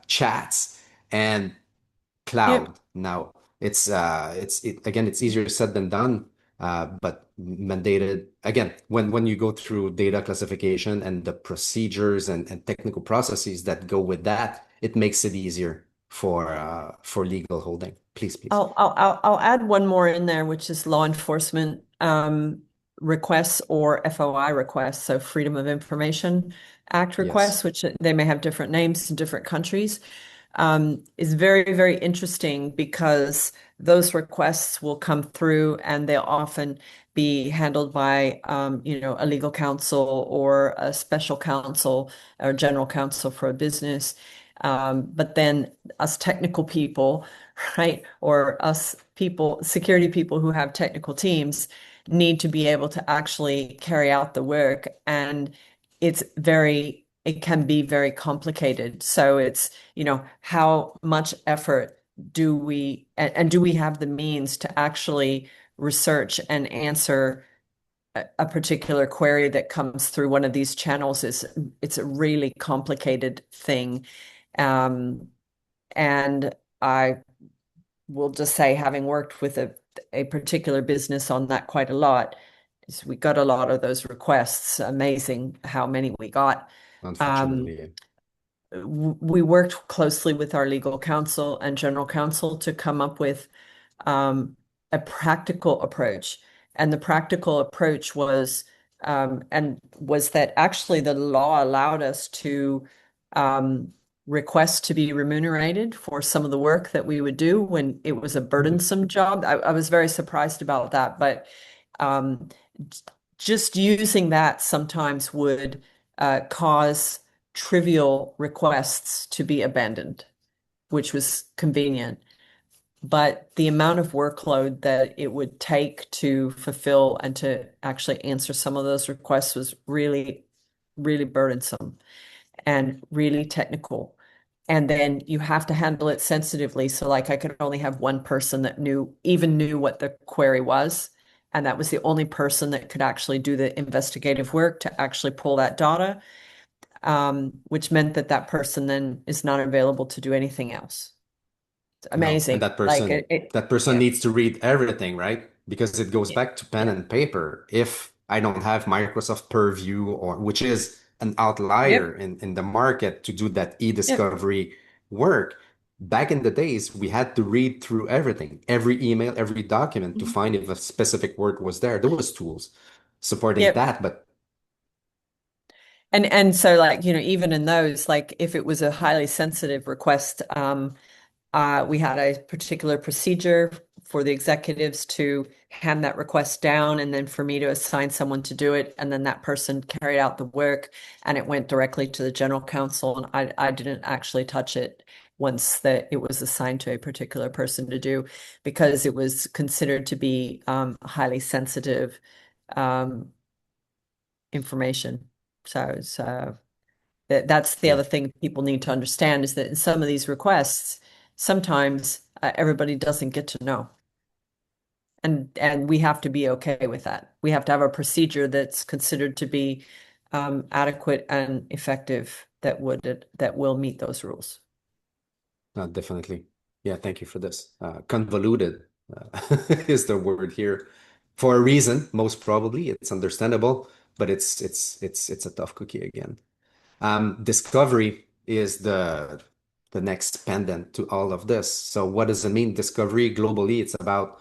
chats, and cloud. Yep. Now again, it's easier said than done, but mandated again when you go through data classification and the procedures and technical processes that go with that, it makes it easier for legal holding. Please. I'll add one more in there, which is law enforcement requests or FOI requests, so Freedom of Information Act requests, Yes. which they may have different names in different countries, is very, very interesting because those requests will come through and they'll often be handled by a legal counsel or a special counsel or general counsel for a business. But then us technical people, right, or us people, security people who have technical teams need to be able to actually carry out the work. And it can be very complicated. So it's, how much effort do we, and do we have the means to actually research and answer a particular query that comes through one of these channels? It's a really complicated thing. And I will just say, having worked with a particular business on that quite a lot, is we got a lot of those requests. Amazing how many we got. Unfortunately. We worked closely with our legal counsel and general counsel to come up with a practical approach. And the practical approach was that actually the law allowed us to request to be remunerated for some of the work that we would do when it was a burdensome job. I was very surprised about that, but um, just using that sometimes would cause trivial requests to be abandoned, which was convenient. But the amount of workload that it would take to fulfill and to actually answer some of those requests was really, really burdensome and really technical. And then you have to handle it sensitively. So like I could only have one person that knew what the query was. And that was the only person that could actually do the investigative work to actually pull that data, which meant that that person then is not available to do anything else. It's No, and amazing. that Like person that person yeah, needs to read everything, right? Because it goes yeah, back to pen yeah. and paper. If I don't have Microsoft Purview, or which is an Yep, outlier in the market to do that yep. e-discovery work, back in the days, we had to read through everything, every email, every document to Mhm. find if a specific word was there. There was tools supporting Yep. that, but And so like, even in those, like if it was a highly sensitive request, we had a particular procedure for the executives to hand that request down and then for me to assign someone to do it. And then that person carried out the work and it went directly to the general counsel. And I didn't actually touch it once that it was assigned to a particular person to do because it was considered to be highly sensitive um, information. So that's the yeah, other thing people need to understand is that in some of these requests, sometimes everybody doesn't get to know. And we have to be okay with that. We have to have a procedure that's considered to be adequate and effective that will meet those rules. definitely. Yeah, thank you for this. Convoluted is the word here for a reason, most probably. It's understandable, but it's a tough cookie again. Discovery is the next pendant to all of this. So what does it mean, discovery globally? It's about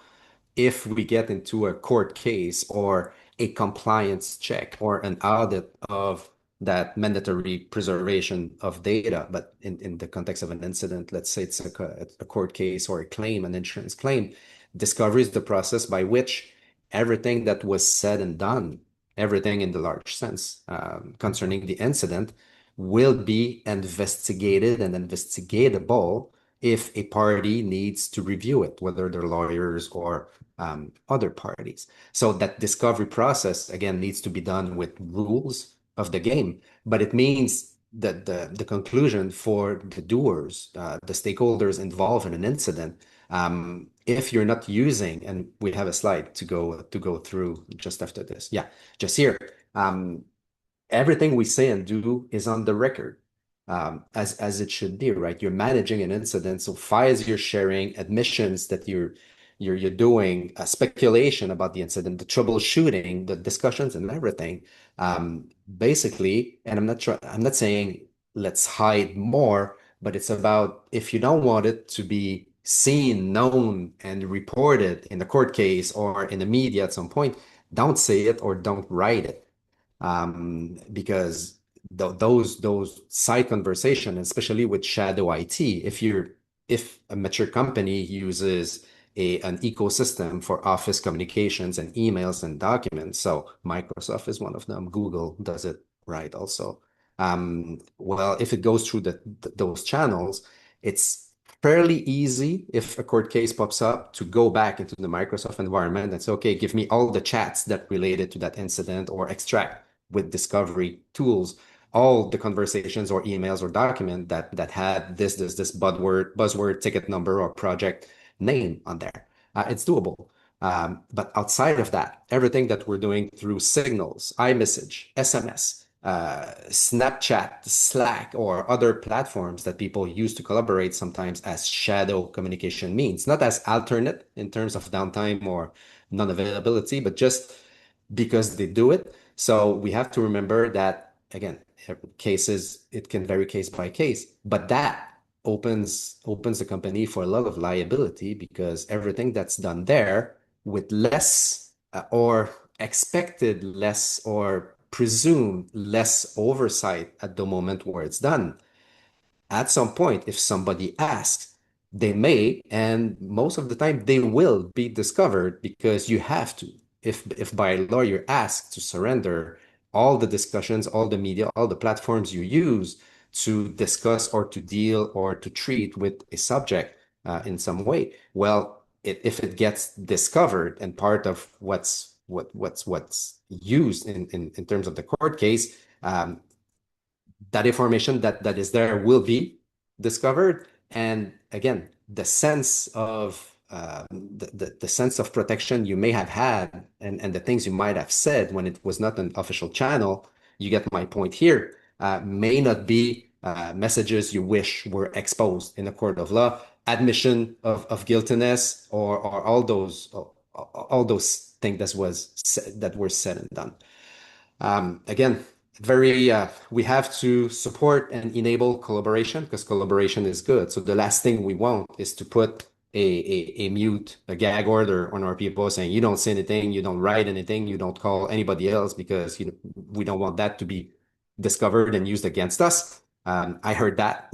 if we get into a court case or a compliance check or an audit of that mandatory preservation of data, but in the context of an incident, let's say it's a court case or a claim, an insurance claim, discovery is the process by which everything that was said and done, everything in the large sense concerning the incident, will be investigated and investigatable if a party needs to review it, whether they're lawyers or other parties. So that discovery process, again, needs to be done with rules of the game, but it means that the conclusion for the doers, the stakeholders involved in an incident, if you're not using, and we have a slide to go through just after this. Yeah, just here. Everything we say and do is on the record, as it should be, right? You're managing an incident, so files you're sharing, admissions that you're doing, speculation about the incident, the troubleshooting, the discussions, and everything. Basically, and I'm not saying let's hide more, but it's about if you don't want it to be seen, known, and reported in a court case or in the media at some point, don't say it or don't write it, because those side conversation, especially with shadow IT, if a mature company uses an ecosystem for office communications and emails and documents, so Microsoft is one of them, Google does it right also. Well, if it goes through those channels, it's fairly easy if a court case pops up to go back into the Microsoft environment and say, okay, give me all the chats that related to that incident, or extract with discovery tools all the conversations or emails or document that had this buzzword ticket number or project name on there. It's doable. But outside of that, everything that we're doing through signals, iMessage, SMS, Snapchat, Slack, or other platforms that people use to collaborate sometimes as shadow communication means, not as alternate in terms of downtime or non-availability, but just because they do it. So we have to remember that, again, cases, it can vary case by case, but that opens the company for a lot of liability because everything that's done there with less or expected less or presumed less oversight at the moment where it's done. At some point, if somebody asks, they may, and most of the time they will be discovered because you have to. If by law you're asked to surrender all the discussions, all the media, all the platforms you use to discuss or to deal or to treat with a subject in some way, well, if it gets discovered and part of what's used in terms of the court case, that information that is there will be discovered. And again, the sense of the sense of protection you may have had and the things you might have said when it was not an official channel, you get my point here, may not be messages you wish were exposed in a court of law, admission of guiltiness, or all those things that were said and done. Again, we have to support and enable collaboration because collaboration is good. So the last thing we want is to put a mute, a gag order on our people saying, you don't say anything, you don't write anything, you don't call anybody else because we don't want that to be discovered and used against us. I heard that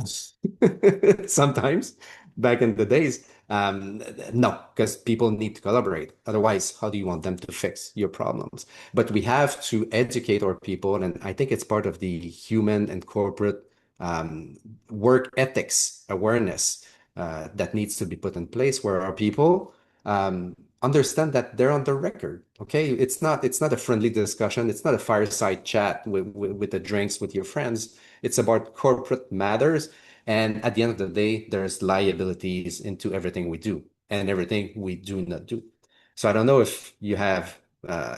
sometimes back in the days. No, because people need to collaborate. Otherwise, how do you want them to fix your problems? But we have to educate our people, and I think it's part of the human and corporate work ethics awareness that needs to be put in place, where our people understand that they're on the record. Okay, it's not a friendly discussion. It's not a fireside chat with the drinks with your friends. It's about corporate matters. And at the end of the day, there's liabilities into everything we do and everything we do not do. So I don't know if you have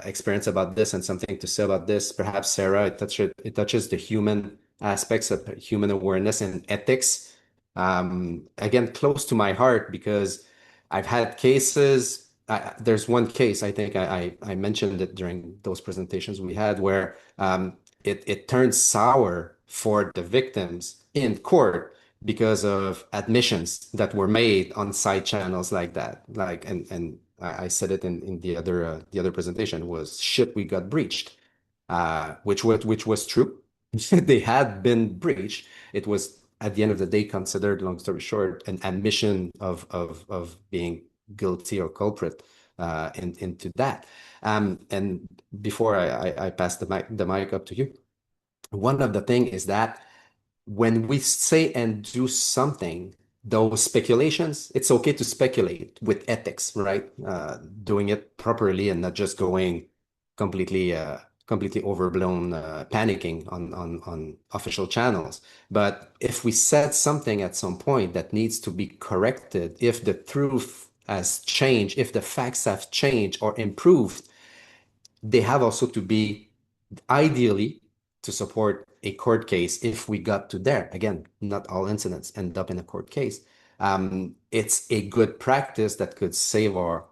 experience about this and something to say about this. Perhaps, Sarah, it touches the human aspects of human awareness and ethics. Again, close to my heart because I've had cases. There's one case, I think I mentioned it during those presentations we had, where it turned sour for the victims in court because of admissions that were made on side channels like that. And I said it in the other presentation was shit, we got breached, which was true. They had been breached. It was at the end of the day considered, long story short, an admission of being guilty or culprit into that. And before I pass the mic up to you, one of the thing is that when we say and do something, those speculations, it's okay to speculate with ethics, right? Doing it properly and not just going completely overblown, panicking on official channels. But if we said something at some point that needs to be corrected, if the truth has changed, if the facts have changed or improved, they have also to be ideally to support a court case if we got to there. Again, not all incidents end up in a court case. It's a good practice that could save our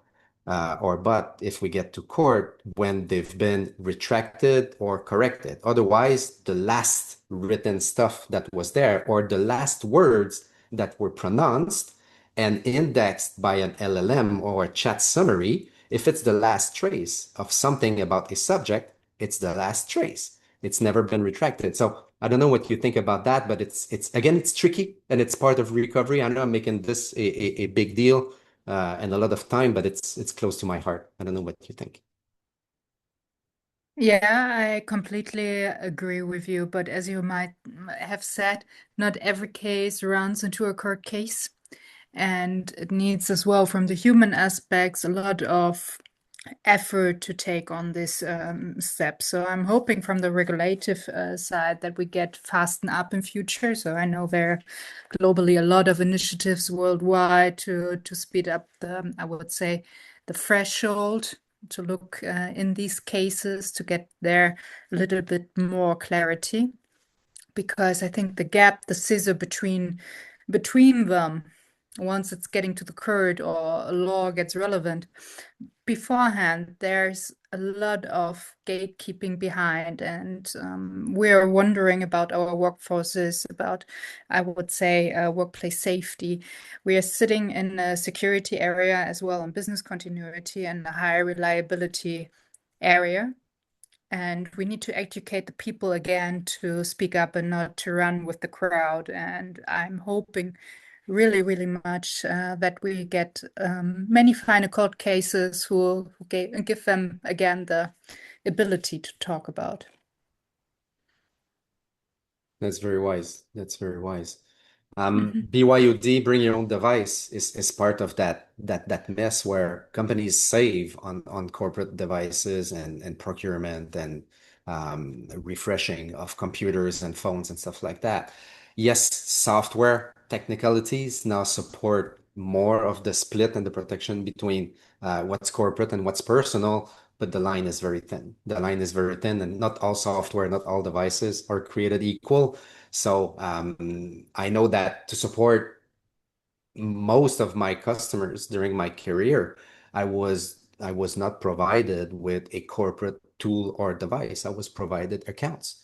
butt if we get to court when they've been retracted or corrected. Otherwise, the last written stuff that was there or the last words that were pronounced and indexed by an LLM or a chat summary, if it's the last trace of something about a subject, it's the last trace. It's never been retracted. So I don't know what you think about that, but it's tricky and it's part of recovery. I know I'm making this a big deal and a lot of time, but it's close to my heart. I don't know what you think. Yeah, I completely agree with you. But as you might have said, not every case runs into a court case. And it needs as well, from the human aspects, a lot of effort to take on this step. So I'm hoping from the regulative side that we get fasten up in future. So I know there are globally a lot of initiatives worldwide to speed up the, I would say, the threshold to look in these cases to get there a little bit more clarity. Because I think the gap, the scissor between them, once it's getting to the court or a law gets relevant, beforehand, there's a lot of gatekeeping behind, and we're wondering about our workforces, about, I would say, workplace safety. We are sitting in a security area as well, on business continuity and a high reliability area. And we need to educate the people again to speak up and not to run with the crowd. And I'm hoping really, really much that we get many final court cases who give them again the ability to talk about. That's very wise. That's very wise. BYOD, bring your own device, is part of that mess where companies save on corporate devices and procurement and refreshing of computers and phones and stuff like that. Yes, software technicalities now support more of the split and the protection between what's corporate and what's personal, but the line is very thin. The line is very thin, and not all software, not all devices are created equal. So I know that to support most of my customers during my career, I was not provided with a corporate tool or device. I was provided accounts,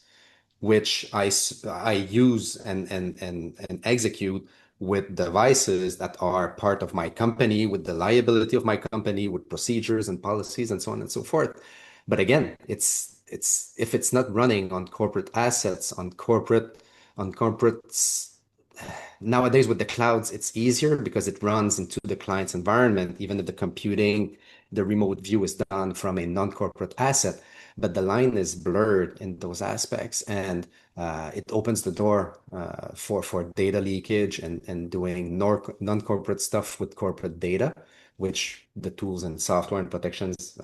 which I use and execute with devices that are part of my company, with the liability of my company, with procedures and policies and so on and so forth. But again, it's if it's not running on corporate assets, on corporates, nowadays with the clouds, it's easier because it runs into the client's environment, even if the computing, the remote view is done from a non-corporate asset. But the line is blurred in those aspects, and it opens the door for data leakage and doing non-corporate stuff with corporate data, which the tools and software and protections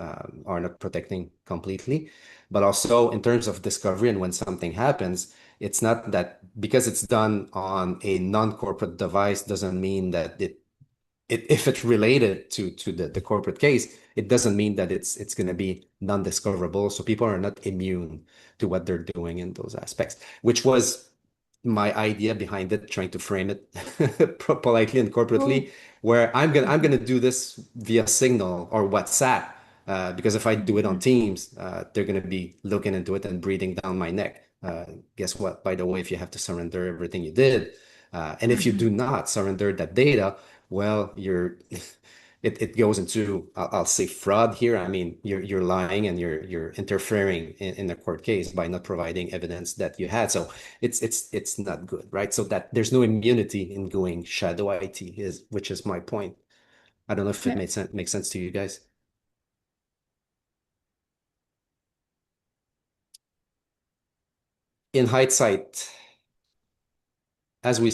are not protecting completely. But also in terms of discovery, and when something happens, it's not that because it's done on a non-corporate device doesn't mean that if it's related to the corporate case, it doesn't mean that it's going to be non-discoverable. So people are not immune to what they're doing in those aspects, which was my idea behind it, trying to frame it politely and corporately, where I'm gonna do this via Signal or WhatsApp, because if I do it on Teams, they're gonna be looking into it and breathing down my neck. Guess what? By the way, if you have to surrender everything you did, and if you do not surrender that data, well, it goes into, I'll say, fraud here. I mean, you're lying and you're interfering in a court case by not providing evidence that you had. So it's not good, right? So that there's no immunity in going shadow IT, which is my point. I don't know if it makes sense to you guys. In hindsight, as we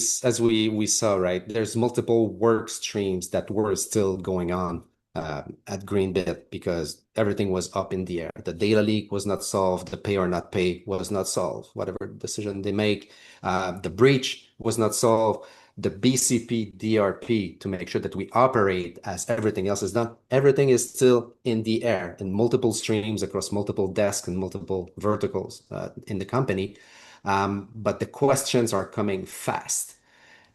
saw, right, there's multiple work streams that were still going on at Greenbit because everything was up in the air. The data leak was not solved. The pay or not pay was not solved. Whatever decision they make, the breach was not solved. The BCP DRP to make sure that we operate as everything else is done. Everything is still in the air in multiple streams across multiple desks and multiple verticals in the company. But the questions are coming fast.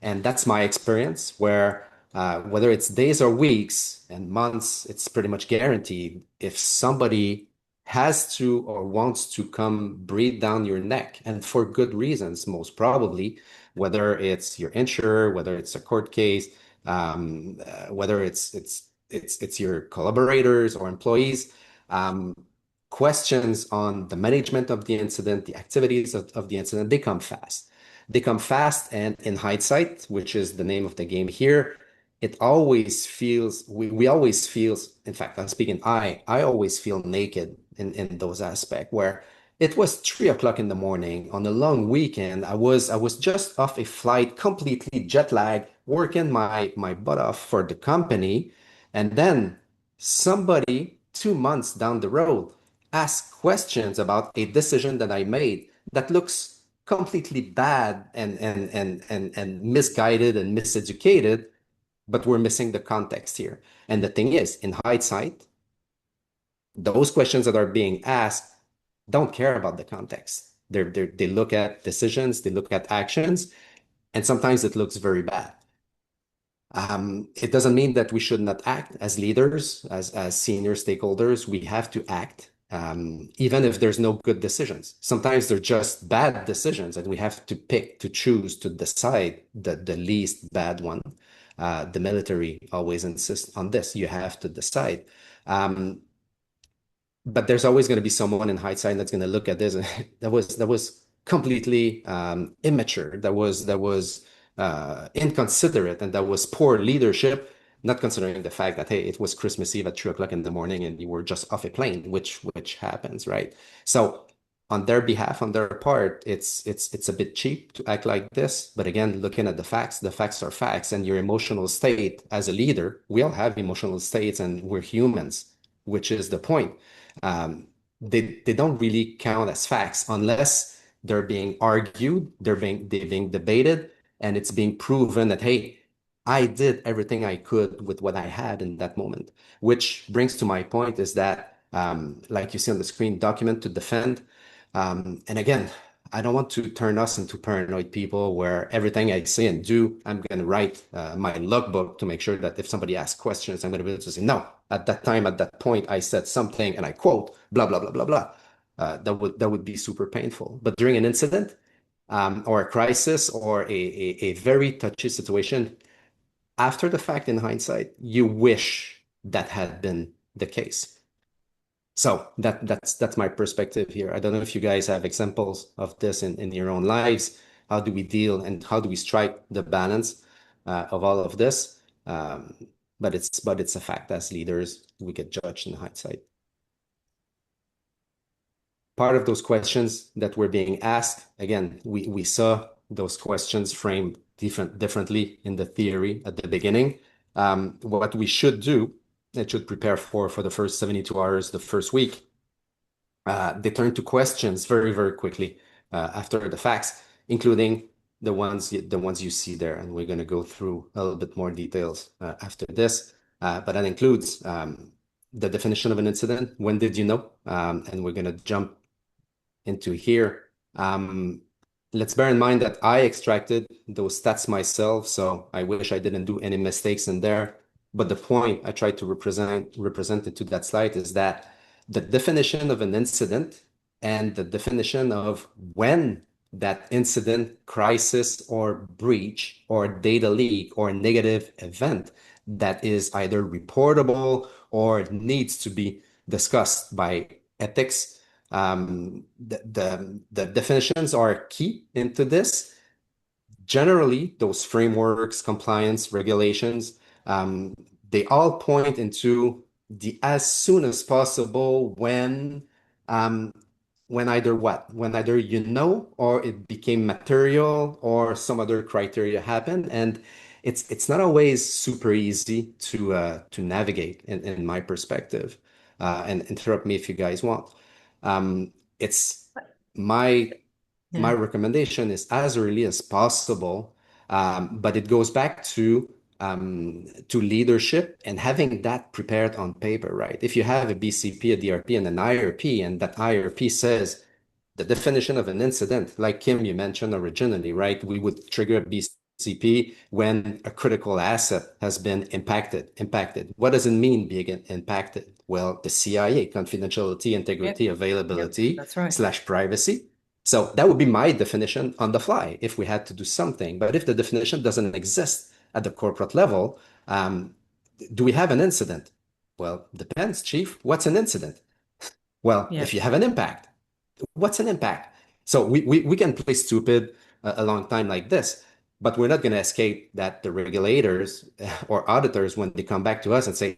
And that's my experience where whether it's days or weeks and months, it's pretty much guaranteed. If somebody has to or wants to come breathe down your neck, and for good reasons, most probably, whether it's your insurer, whether it's a court case, whether it's your collaborators or employees, questions on the management of the incident, the activities of the incident, they come fast. They come fast, and in hindsight, which is the name of the game here, it always feels, we always feel, in fact, I'm speaking, I always feel naked in those aspects where it was 3 o'clock in the morning on a long weekend. I was just off a flight, completely jet lagged, working my butt off for the company. And then somebody 2 months down the road ask questions about a decision that I made that looks completely bad and misguided and miseducated, but we're missing the context here. And the thing is, in hindsight, those questions that are being asked don't care about the context. They look at decisions, they look at actions, and sometimes it looks very bad. It doesn't mean that we should not act as leaders, as senior stakeholders. We have to act, even if there's no good decisions. Sometimes they're just bad decisions, and we have to pick, to choose, to decide the least bad one. The military always insists on this. You have to decide. But there's always going to be someone in hindsight that's going to look at this and that was completely immature. That was inconsiderate, and that was poor leadership. Not considering the fact that, hey, it was Christmas Eve at 3 o'clock in the morning and you were just off a plane, which happens, right? So on their behalf, on their part, it's a bit cheap to act like this. But again, looking at the facts are facts, and your emotional state as a leader, we all have emotional states and we're humans, which is the point. They don't really count as facts unless they're being argued, they're being debated, and it's being proven that, hey, I did everything I could with what I had in that moment. Which brings to my point is that, like you see on the screen, document to defend. And again, I don't want to turn us into paranoid people where everything I say and do, I'm going to write my logbook to make sure that if somebody asks questions, I'm going to be able to say, no, at that time, at that point, I said something and I quote, blah, blah, blah, blah, blah. That would be super painful. But during an incident or a crisis or a very touchy situation, after the fact, in hindsight, you wish that had been the case. So that's my perspective here. I don't know if you guys have examples of this in your own lives. How do we deal and how do we strike the balance of all of this? But it's a fact. As leaders, we get judged in hindsight. Part of those questions that were being asked, again, we saw those questions framed differently in the theory at the beginning. What we should do, it should prepare for the first 72 hours, the first week. They turn to questions very, very quickly after the facts, including the ones you see there. And we're going to go through a little bit more details after this. But that includes the definition of an incident. When did you know? And we're going to jump into here. Let's bear in mind that I extracted those stats myself, so I wish I didn't do any mistakes in there. But the point I tried to represent it to that slide is that the definition of an incident and the definition of when that incident, crisis, or breach, or data leak, or negative event that is either reportable or needs to be discussed by ethics. The definitions are key into this. Generally, those frameworks, compliance, regulations, they all point into the as soon as possible when either you know or it became material or some other criteria happen. And it's not always super easy to navigate in my perspective. And interrupt me if you guys want. It's my recommendation is as early as possible, but it goes back to leadership and having that prepared on paper, right? If you have a BCP, a DRP, and an IRP, and that IRP says the definition of an incident, like Kim, you mentioned originally, right? We would trigger a BCP when a critical asset has been impacted. What does it mean being impacted? Well, the CIA, confidentiality, integrity, availability, that's right. / privacy. So that would be my definition on the fly if we had to do something. But if the definition doesn't exist at the corporate level, do we have an incident? Well, depends, Chief. What's an incident? Well, if you have an impact, what's an impact? So we can play stupid a long time like this, but we're not going to escape that the regulators or auditors, when they come back to us and say,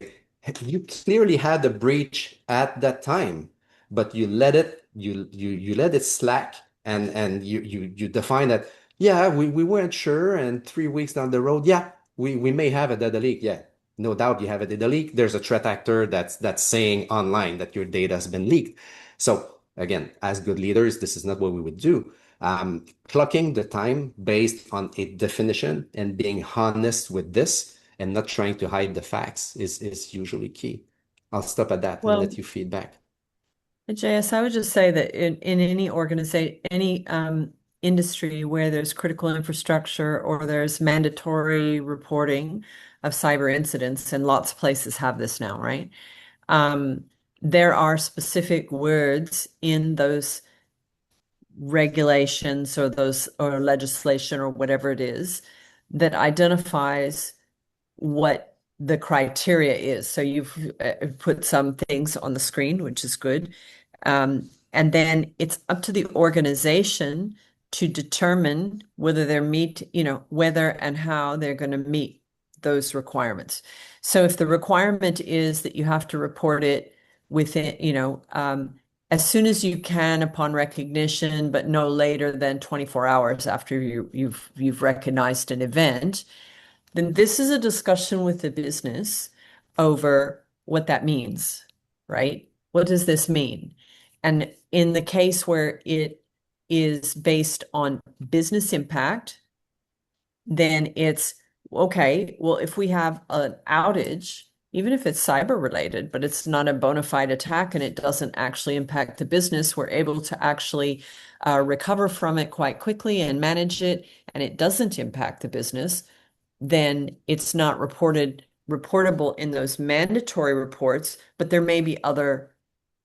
you clearly had a breach at that time, but you let it slack and you define that, yeah, we weren't sure, and 3 weeks down the road, yeah, we may have a data leak. Yeah, no doubt you have a data leak. There's a threat actor that's saying online that your data has been leaked. So again, as good leaders, this is not what we would do. Clocking the time based on a definition and being honest with this and not trying to hide the facts is usually key. I'll stop at that and let you feedback. JS, I would just say that in any organization, any industry where there's critical infrastructure or there's mandatory reporting of cyber incidents, and lots of places have this now, right? There are specific words in those regulations or those or legislation or whatever it is that identifies what the criteria is. So you've put some things on the screen, which is good. And then it's up to the organization to determine whether they're whether and how they're going to meet those requirements. So if the requirement is that you have to report it within, as soon as you can upon recognition, but no later than 24 hours after you've recognized an event, then this is a discussion with the business over what that means, right? What does this mean? And in the case where it is based on business impact, then it's okay, well, if we have an outage, even if it's cyber related, but it's not a bona fide attack and it doesn't actually impact the business, we're able to actually recover from it quite quickly and manage it, and it doesn't impact the business, then it's not reportable in those mandatory reports, but there may be other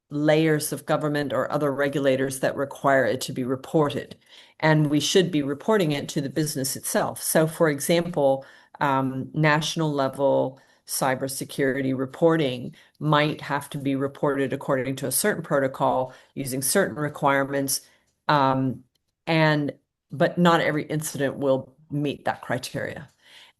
layers of government or other regulators that require it to be reported. And we should be reporting it to the business itself. So, for example, national level cybersecurity reporting might have to be reported according to a certain protocol using certain requirements. But not every incident will meet that criteria.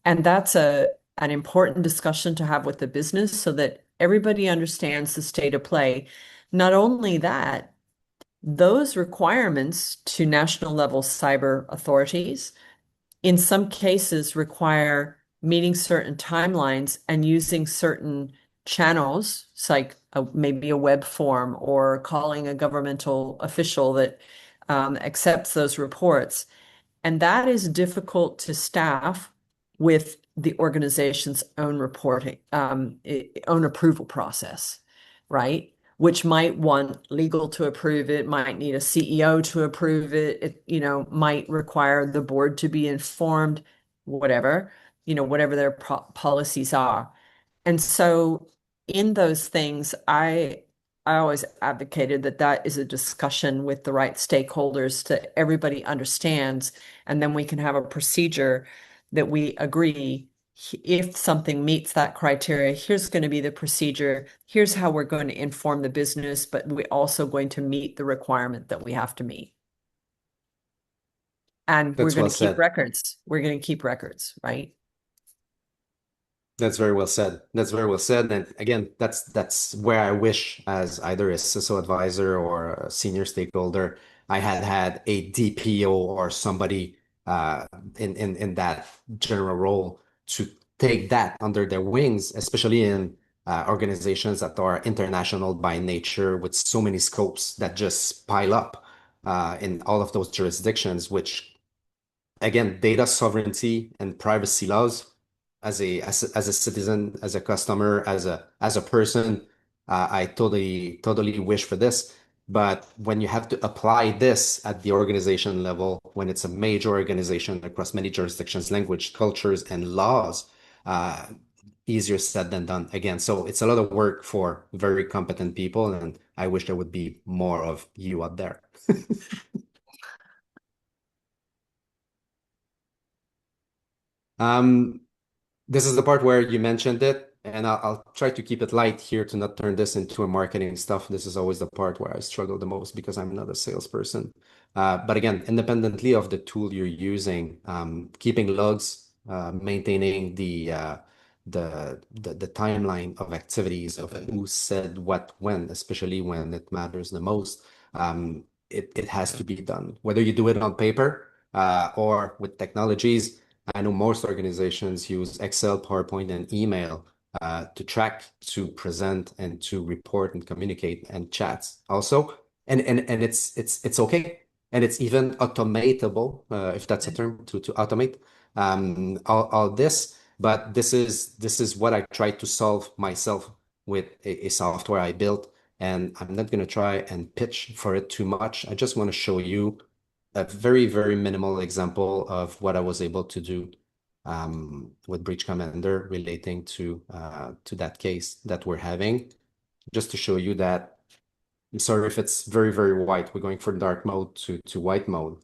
And that's an important discussion to have with the business so that everybody understands the state of play. Not only that, those requirements to national level cyber authorities in some cases require meeting certain timelines and using certain channels, like maybe a web form or calling a governmental official that accepts those reports. And that is difficult to staff with the organization's own reporting, own approval process, right? Which might want legal to approve it, might need a CEO to approve it, might require the board to be informed, whatever, whatever their policies are. And so in those things, I always advocated that is a discussion with the right stakeholders that everybody understands, and then we can have a procedure that we agree if something meets that criteria, here's going to be the procedure, here's how we're going to inform the business, but we're also going to meet the requirement that we have to meet. And we're going to keep records. We're going to keep records, right? That's very well said. That's very well said. And again, that's where I wish, as either a CISO advisor or a senior stakeholder, I had a DPO or somebody in that general role to take that under their wings, especially in organizations that are international by nature with so many scopes that just pile up in all of those jurisdictions, which again, data sovereignty and privacy laws as a citizen, as a customer, as a person, I totally wish for this. But when you have to apply this at the organization level, when it's a major organization across many jurisdictions, language, cultures, and laws, easier said than done again. So it's a lot of work for very competent people, and I wish there would be more of you out there. This is the part where you mentioned it, and I'll try to keep it light here to not turn this into a marketing stuff. This is always the part where I struggle the most because I'm not a salesperson. But again, independently of the tool you're using, keeping logs, maintaining the timeline of activities of who said what when, especially when it matters the most, it has to be done. Whether you do it on paper or with technologies. I know most organizations use Excel, PowerPoint, and email to track, to present, and to report and communicate, and chats also. And it's okay, and it's even automatable, if that's a term, to automate all this. But this is what I try to solve myself with a software I built, and I'm not going to try and pitch for it too much. I just want to show you a very, very minimal example of what I was able to do with Breach Commander relating to that case that we're having, just to show you that. I'm sorry if it's very, very white. We're going from dark mode to white mode.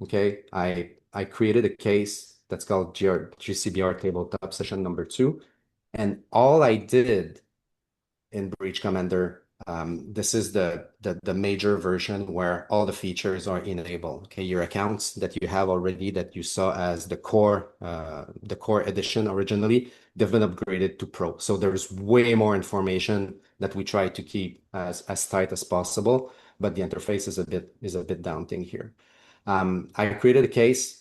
Okay, I created a case that's called GCBR tabletop session number 2, and all I did in Breach Commander, this is the major version where all the features are enabled. Okay, your accounts that you have already that you saw as the core edition originally, they've been upgraded to Pro. So there's way more information that we try to keep as tight as possible, but the interface is a bit daunting here. I created a case.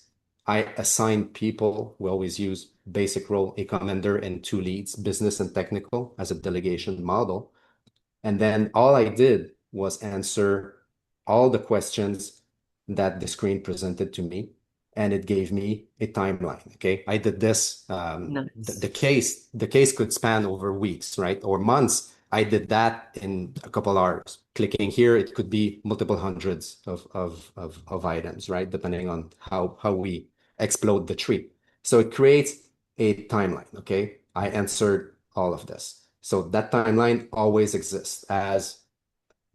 I assign people. We always use basic role, a commander and 2 leads, business and technical, as a delegation model. And then all I did was answer all the questions that the screen presented to me, and it gave me a timeline. Okay, I did this. Nice. The case could span over weeks, right, or months. I did that in a couple hours. Clicking here, it could be multiple hundreds of items, right, depending on how we explode the tree. So it creates a timeline. Okay, I answered all of this. So that timeline always exists as,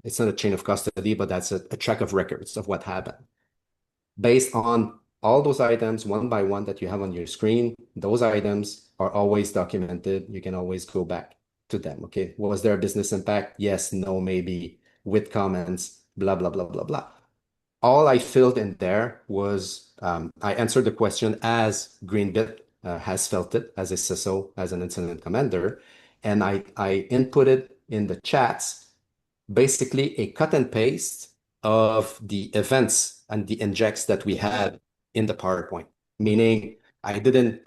it's not a chain of custody, but that's a track of records of what happened. Based on all those items, one by one, that you have on your screen, those items are always documented. You can always go back to them. Okay, was there a business impact? Yes, no, maybe, with comments, blah, blah, blah, blah, blah. All I filled in there was, I answered the question as Greenbit has felt it, as a CISO, as an incident commander, and I inputted in the chats basically a cut and paste of the events and the injects that we had in the PowerPoint. Meaning, I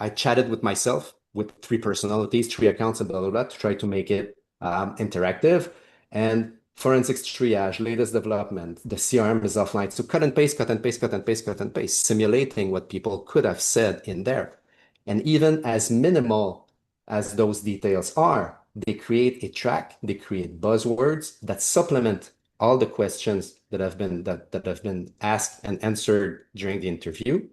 chatted with myself with 3 personalities, 3 accounts, and blah, blah, blah, to try to make it interactive. And forensics triage, latest development, the CRM is offline. So cut and paste, cut and paste, cut and paste, cut and paste, simulating what people could have said in there. And even as minimal as those details are, they create a track, they create buzzwords that supplement all the questions that have been asked and answered during the interview,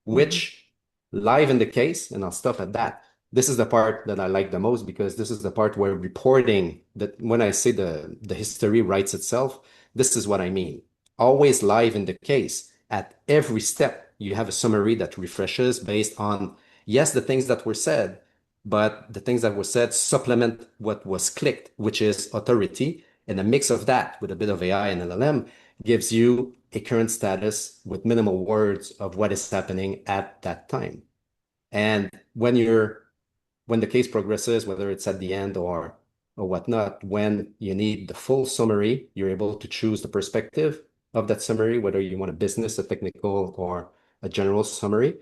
which live in the case, and I'll stop at that. This is the part that I like the most, because this is the part where reporting, that when I say the history writes itself, this is what I mean. Always live in the case. At every step, you have a summary that refreshes based on, yes, the things that were said, but the things that were said supplement what was clicked, which is authority. And a mix of that with a bit of AI and LLM gives you a current status with minimal words of what is happening at that time. And when the case progresses, whether it's at the end or whatnot, when you need the full summary, you're able to choose the perspective of that summary, whether you want a business, a technical, or a general summary.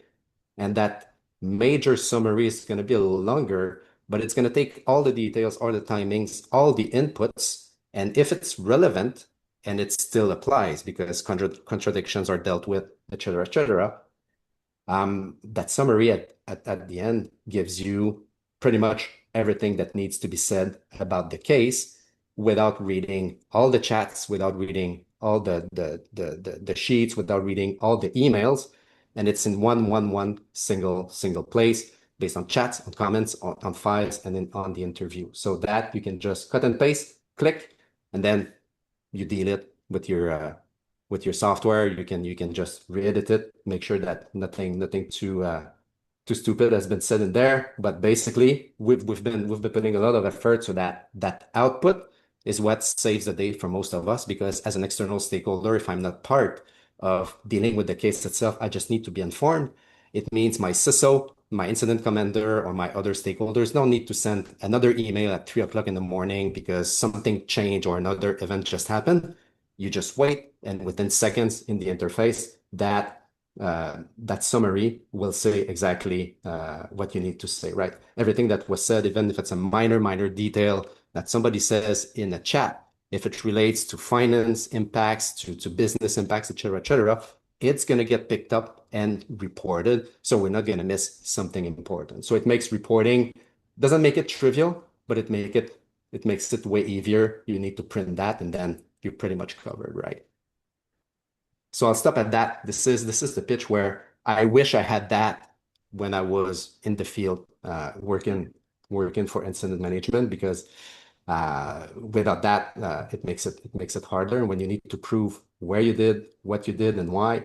And that major summary is going to be a little longer, but it's going to take all the details, all the timings, all the inputs. And if it's relevant and it still applies because contradictions are dealt with, et cetera, that summary at the end gives you pretty much everything that needs to be said about the case without reading all the chats, without reading all the sheets, without reading all the emails. And it's in one single place based on chats, on comments, on files, and then on the interview. So that you can just cut and paste, click, and then you deal it with your software. You can just re-edit it, make sure that nothing too stupid has been said in there. But basically, we've been putting a lot of effort so that output is what saves the day for most of us, because as an external stakeholder, if I'm not part of dealing with the case itself, I just need to be informed. It means my CISO, my incident commander, or my other stakeholders don't need to send another email at 3 o'clock in the morning because something changed or another event just happened. You just wait, and within seconds in the interface, that summary will say exactly what you need to say, right? Everything that was said, even if it's a minor detail that somebody says in a chat, if it relates to finance impacts, to business impacts, et cetera, it's going to get picked up and reported. So we're not going to miss something important. So it makes reporting, doesn't make it trivial, but it makes it way easier. You need to print that, and then you're pretty much covered, right? So I'll stop at that. This is the pitch where I wish I had that when I was in the field working for incident management, because without that it makes it harder. And when you need to prove where you did, what you did, and why,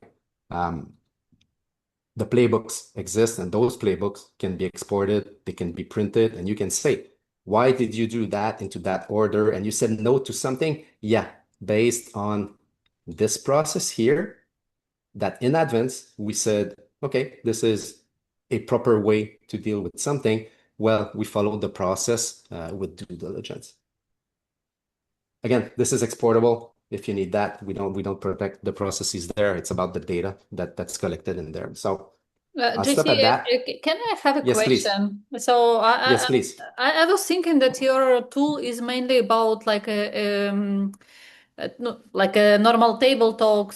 the playbooks exist, and those playbooks can be exported, they can be printed, and you can say, why did you do that into that order? And you said no to something? Yeah, based on this process here, that in advance we said, okay, this is a proper way to deal with something. Well, we followed the process with due diligence. Again, this is exportable. If you need that, we don't protect the processes there. It's about the data that's collected in there. So I'll stop at JC, that. can I have a Yes, please. question? So Yes, please. I was thinking that your tool is mainly about like no, like a normal tabletop.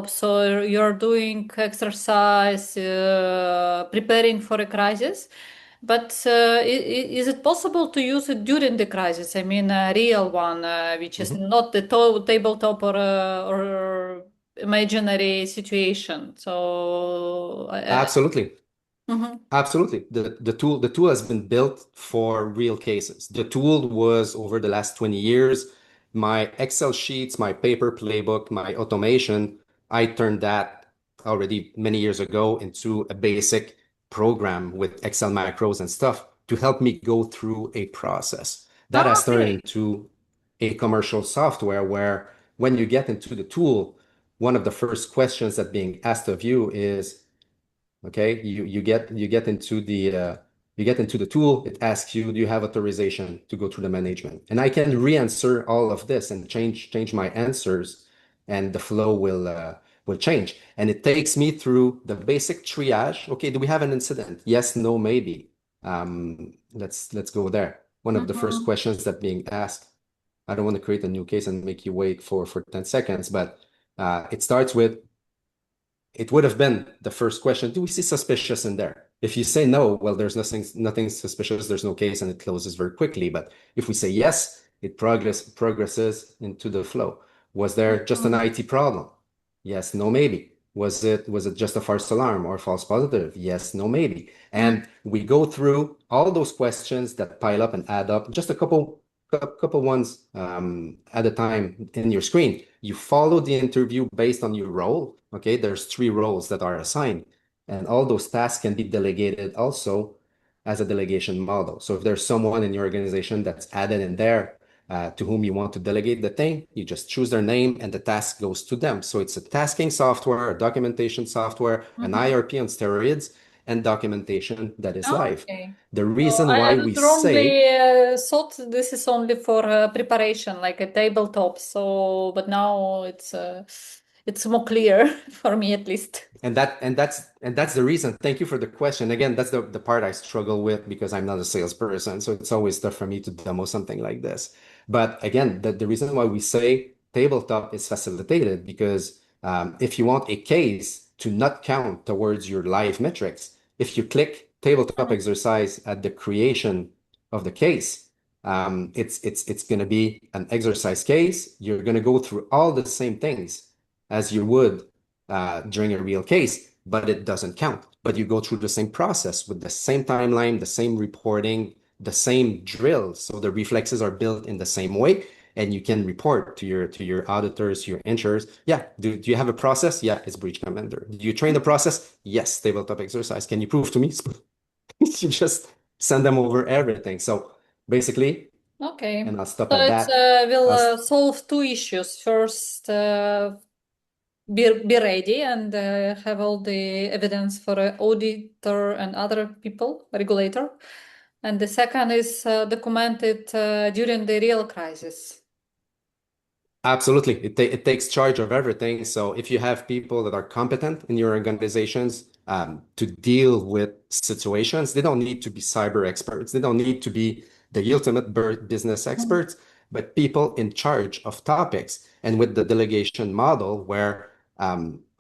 So you're doing exercise, preparing for a crisis. But is it possible to use it during the crisis? I mean, a real one, which is not the tabletop or imaginary situation. So Absolutely. mhm. Absolutely. The tool has been built for real cases. The tool was, over the last 20 years, my Excel sheets, my paper playbook, my automation. I turned that already many years ago into a basic program with Excel macros and stuff to help me go through a process. That has turned Okay. into a commercial software where, when you get into the tool, one of the first questions that being asked of you is, okay, you get into the tool. It asks you, do you have authorization to go through the management? And I can re-answer all of this and change my answers, and the flow will change. And it takes me through the basic triage. Okay, do we have an incident? Yes, no, maybe. Let's go there. One of the first questions that being asked. I don't want to create a new case and make you wait for 10 seconds, but it starts with, it would have been the first question, do we see suspicious in there? If you say no, well, there's nothing suspicious, there's no case, and it closes very quickly. But if we say yes, it progresses into the flow. Was there just an IT problem? Yes, no, maybe. Was it just a false alarm or false positive? Yes, no, maybe. And we go through all those questions that pile up and add up, just a couple ones at a time in your screen. You follow the interview based on your role. Okay, there's 3 roles that are assigned, and all those tasks can be delegated also as a delegation model. So if there's someone in your organization that's added in there to whom you want to delegate the thing, you just choose their name and the task goes to them. So it's a tasking software, a documentation software, an IRP on steroids, and documentation that is live. Okay. The So reason I why was we wrongly say, thought this is only for preparation, like a tabletop. So, but now it's more clear for me at least. and that's the reason. Thank you for the question. Again, that's the part I struggle with, because I'm not a salesperson, so it's always tough for me to demo something like this. But again, the reason why we say tabletop is facilitated, because if you want a case to not count towards your live metrics, if you click tabletop exercise at the creation of the case, it's going to be an exercise case. You're going to go through all the same things as you would during a real case, but it doesn't count. But you go through the same process with the same timeline, the same reporting, the same drill. So the reflexes are built in the same way, and you can report to your auditors, your insurers. Yeah, do you have a process? Yeah, it's breach commander. Do you train the process? Yes, tabletop exercise. Can you prove to me? You just send them over everything. So basically, Okay. and I'll stop So at it that. will solve 2 issues. First, be ready and have all the evidence for an auditor and other people, regulator. And the second is document it during the real crisis. Absolutely. It takes charge of everything. So if you have people that are competent in your organizations to deal with situations, they don't need to be cyber experts. They don't need to be the ultimate business experts, but people in charge of topics. And with the delegation model, where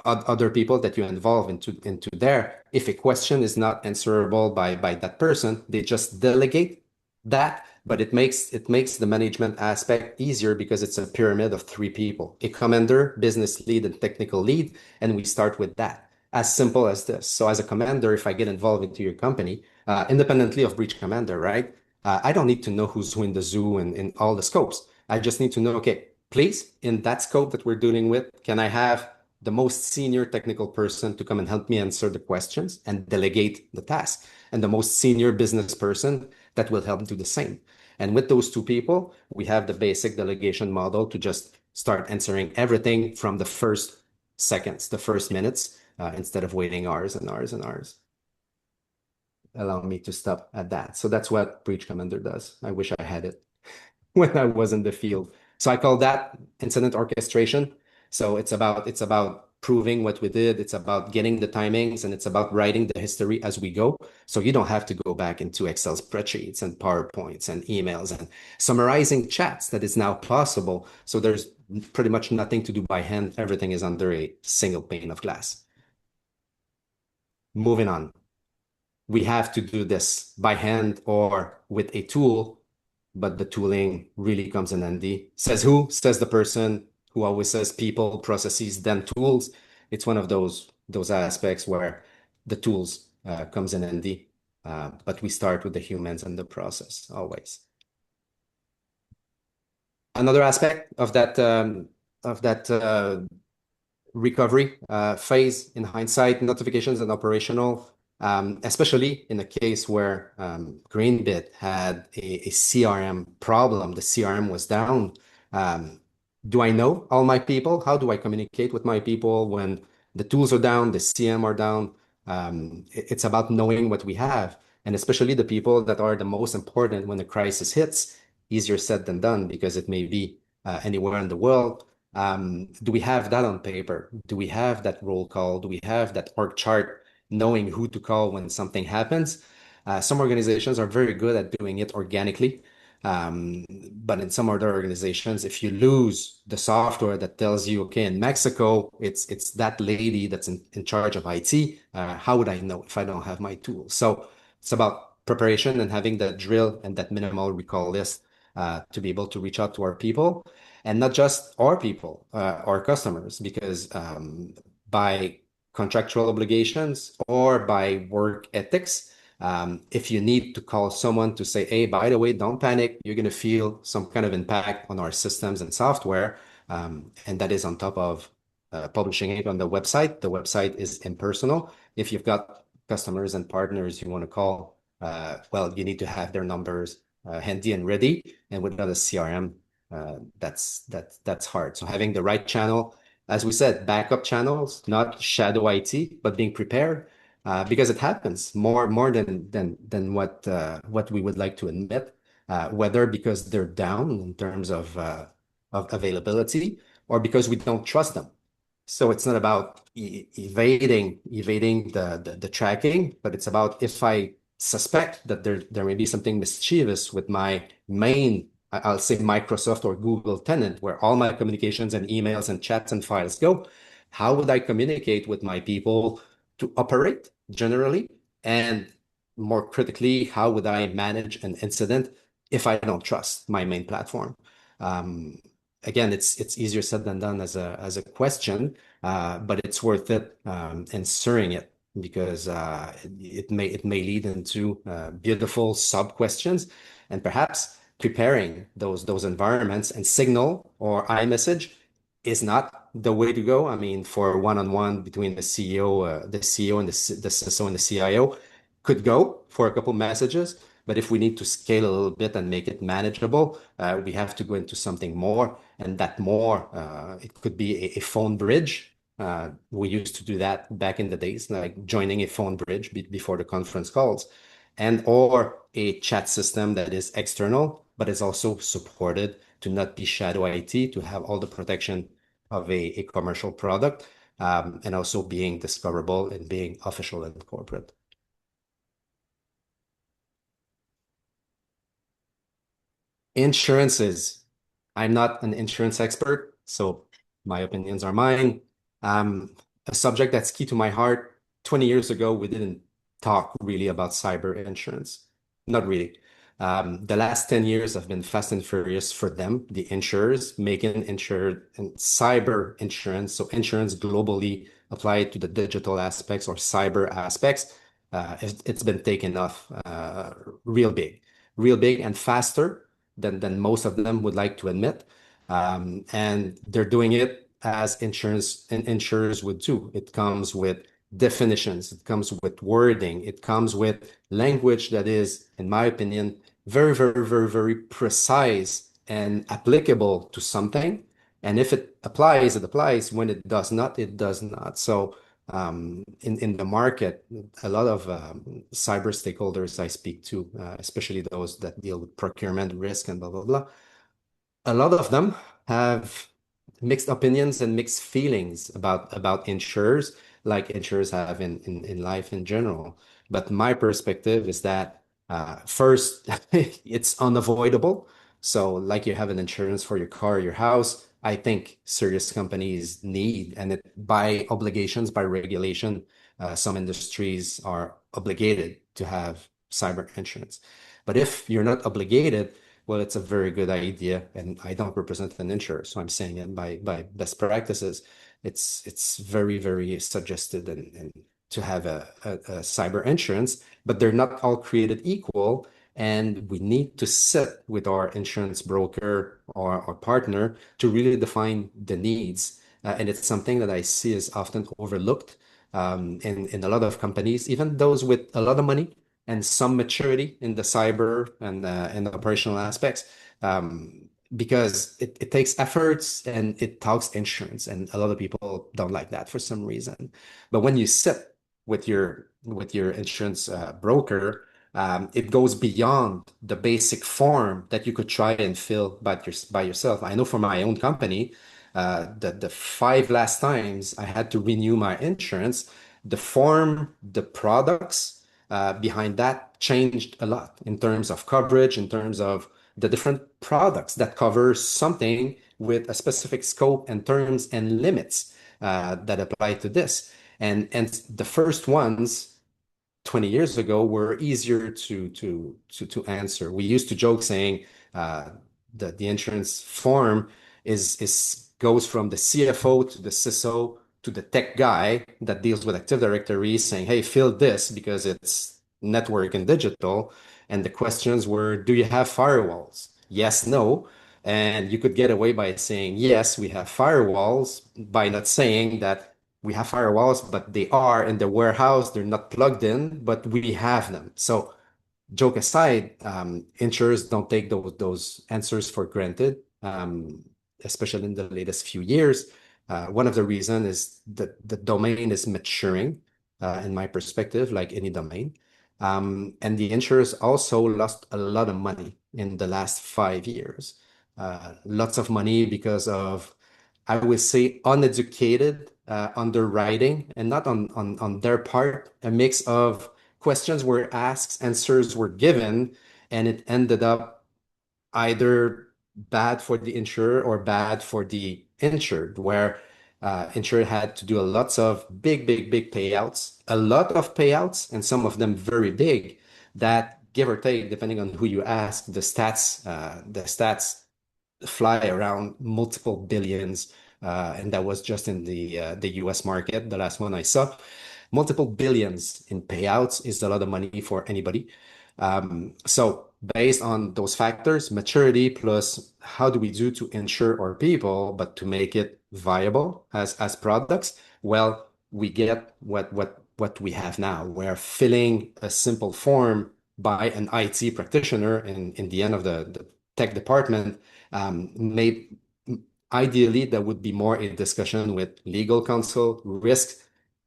other people that you involve into there, if a question is not answerable by that person, they just delegate that. but it makes the management aspect easier because it's a pyramid of 3 people: a commander, business lead, and technical lead, and we start with that. As simple as this. So as a commander, if I get involved into your company, independently of breach commander, right? I don't need to know who's who in the zoo and in all the scopes. I just need to know, okay, please, in that scope that we're dealing with, can I have the most senior technical person to come and help me answer the questions and delegate the task, and the most senior business person that will help do the same. And with those 2 people, we have the basic delegation model to just start answering everything from the first seconds, the first minutes, instead of waiting hours and hours and hours. Allow me to stop at that. So that's what Breach Commander does. I wish I had it when I was in the field. So I call that incident orchestration. So it's about proving what we did. It's about getting the timings, and it's about writing the history as we go. So you don't have to go back into Excel spreadsheets and PowerPoints and emails and summarizing chats. That is now possible. So there's pretty much nothing to do by hand. Everything is under a single pane of glass. Moving on. We have to do this by hand or with a tool, but the tooling really comes in handy. Says who? Says the person who always says people, processes, then tools. It's one of those aspects where the tools comes in handy, but we start with the humans and the process always. Another aspect of that recovery phase in hindsight, notifications and operational. Especially in a case where Greenbit had a CRM problem, the CRM was down. Do I know all my people? How do I communicate with my people when the tools are down, the CM are down? It's about knowing what we have, and especially the people that are the most important when the crisis hits. Easier said than done because it may be anywhere in the world. Do we have that on paper? Do we have that roll call? Do we have that org chart, knowing who to call when something happens? Some organizations are very good at doing it organically. But in some other organizations, if you lose the software that tells you, okay, in Mexico, it's that lady that's in charge of IT, how would I know if I don't have my tools? So it's about preparation and having that drill and that minimal recall list to be able to reach out to our people. And not just our people, our customers, because by contractual obligations or by work ethics, if you need to call someone to say, hey, by the way, don't panic, you're going to feel some kind of impact on our systems and software. And that is on top of publishing it on the website. The website is impersonal. If you've got customers and partners you want to call, well, you need to have their numbers handy and ready. And without a CRM, that's hard. So having the right channel, as we said, backup channels, not shadow IT, but being prepared, because it happens more than what we would like to admit, whether because they're down in terms of availability or because we don't trust them. So it's not about evading the tracking, but it's about if I suspect that there may be something mischievous with my main, I'll say Microsoft or Google tenant, where all my communications and emails and chats and files go, how would I communicate with my people to operate generally? And more critically, how would I manage an incident if I don't trust my main platform? Again, it's easier said than done as a question, but it's worth it answering it, because it may lead into beautiful sub questions, and perhaps preparing those environments and Signal or iMessage is not the way to go. I mean, for one-on-one between the CEO and the CISO and the CIO could go for a couple messages, but if we need to scale a little bit and make it manageable, we have to go into something more, and that more, it could be a phone bridge. We used to do that back in the days, like joining a phone bridge before the conference calls, and or a chat system that is external, but is also supported to not be shadow IT, to have all the protection of a commercial product, and also being discoverable and being official and corporate. Insurances. I'm not an insurance expert, so my opinions are mine. A subject that's key to my heart. 20 years ago, we didn't talk really about cyber insurance. Not really. The last 10 years have been fast and furious for them, the insurers, making and cyber insurance, so insurance globally applied to the digital aspects or cyber aspects. It's been taken off real big and faster than most of them would like to admit. And they're doing it as insurers would too. It comes with definitions, it comes with wording, it comes with language that is, in my opinion, very, very, very, very precise and applicable to something. And if it applies, it applies. When it does not, it does not. So in the market, a lot of cyber stakeholders I speak to, especially those that deal with procurement risk and blah, blah, blah, a lot of them have mixed opinions and mixed feelings about insurers, like insurers have in life in general. But my perspective is that first, it's unavoidable. So, like you have an insurance for your car, your house, I think serious companies need, and by obligations, by regulation, some industries are obligated to have cyber insurance. But if you're not obligated, well, it's a very good idea, and I don't represent an insurer, so I'm saying it by best practices. It's very, very suggested and to have a cyber insurance, but they're not all created equal, and we need to sit with our insurance broker or our partner to really define the needs. And it's something that I see is often overlooked in a lot of companies, even those with a lot of money and some maturity in the cyber and the operational aspects, because it takes efforts and it talks insurance, and a lot of people don't like that for some reason. But when you sit with your insurance broker, it goes beyond the basic form that you could try and fill by yourself. I know for my own company, the 5 last times I had to renew my insurance, the form, the products behind that changed a lot in terms of coverage, in terms of the different products that cover something with a specific scope and terms and limits that apply to this. And the first ones 20 years ago were easier to answer. We used to joke saying that the insurance form is goes from the CFO to the CISO to the tech guy that deals with Active Directory, saying, "Hey, fill this because it's network and digital." And the questions were, "Do you have firewalls?" Yes, no. And you could get away by saying, "Yes, we have firewalls," by not saying that we have firewalls, but they are in the warehouse, they're not plugged in, but we have them. So joke aside, insurers don't take those answers for granted, especially in the latest few years. One of the reasons is that the domain is maturing, in my perspective, like any domain. And the insurers also lost a lot of money in the last 5 years. Lots of money because of, I would say, uneducated underwriting, and not on their part. A mix of questions were asked, answers were given, and it ended up either bad for the insurer or bad for the insured, where insurer had to do lots of big payouts, a lot of payouts, and some of them very big, that give or take, depending on who you ask, the stats fly around multiple billions, and that was just in the US market, the last one I saw. Multiple billions in payouts is a lot of money for anybody. So based on those factors, maturity plus how do we do to insure our people, but to make it viable as products, well, we get what we have now. We're filling a simple form by an IT practitioner in the end of the tech department. Ideally, there would be more a discussion with legal counsel, risk,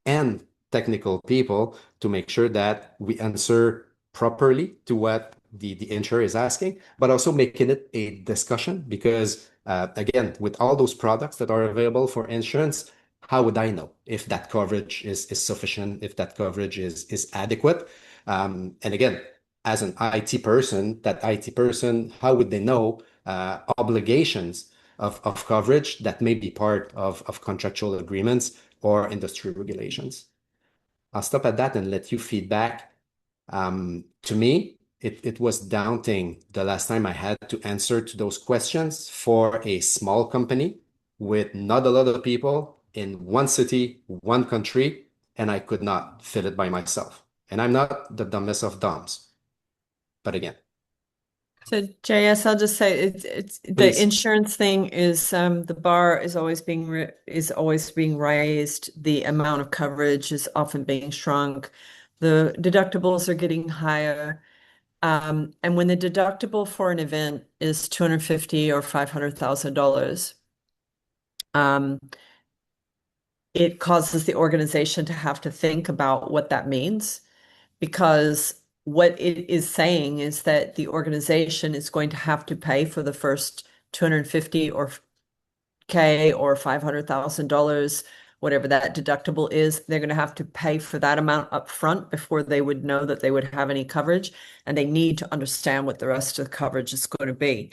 and technical people to make sure that we answer properly to what the insurer is asking, but also making it a discussion because, again, with all those products that are available for insurance, how would I know if that coverage is sufficient, if that coverage is adequate? And again, as an IT person, how would they know obligations of coverage that may be part of contractual agreements or industry regulations? I'll stop at that and let you feedback. To me, it was daunting the last time I had to answer to those questions for a small company with not a lot of people in one city, one country, and I could not fill it by myself. And I'm not the dumbest of dumbs. But again, So JS, I'll just say it's the please. insurance thing is the bar is always being raised. The amount of coverage is often being shrunk. The deductibles are getting higher. And when the deductible for an event is $250 or $500,000, it causes the organization to have to think about what that means, because what it is saying is that the organization is going to have to pay for the first 250 or K or $500,000, whatever that deductible is. They're going to have to pay for that amount up front before they would know that they would have any coverage, and they need to understand what the rest of the coverage is going to be.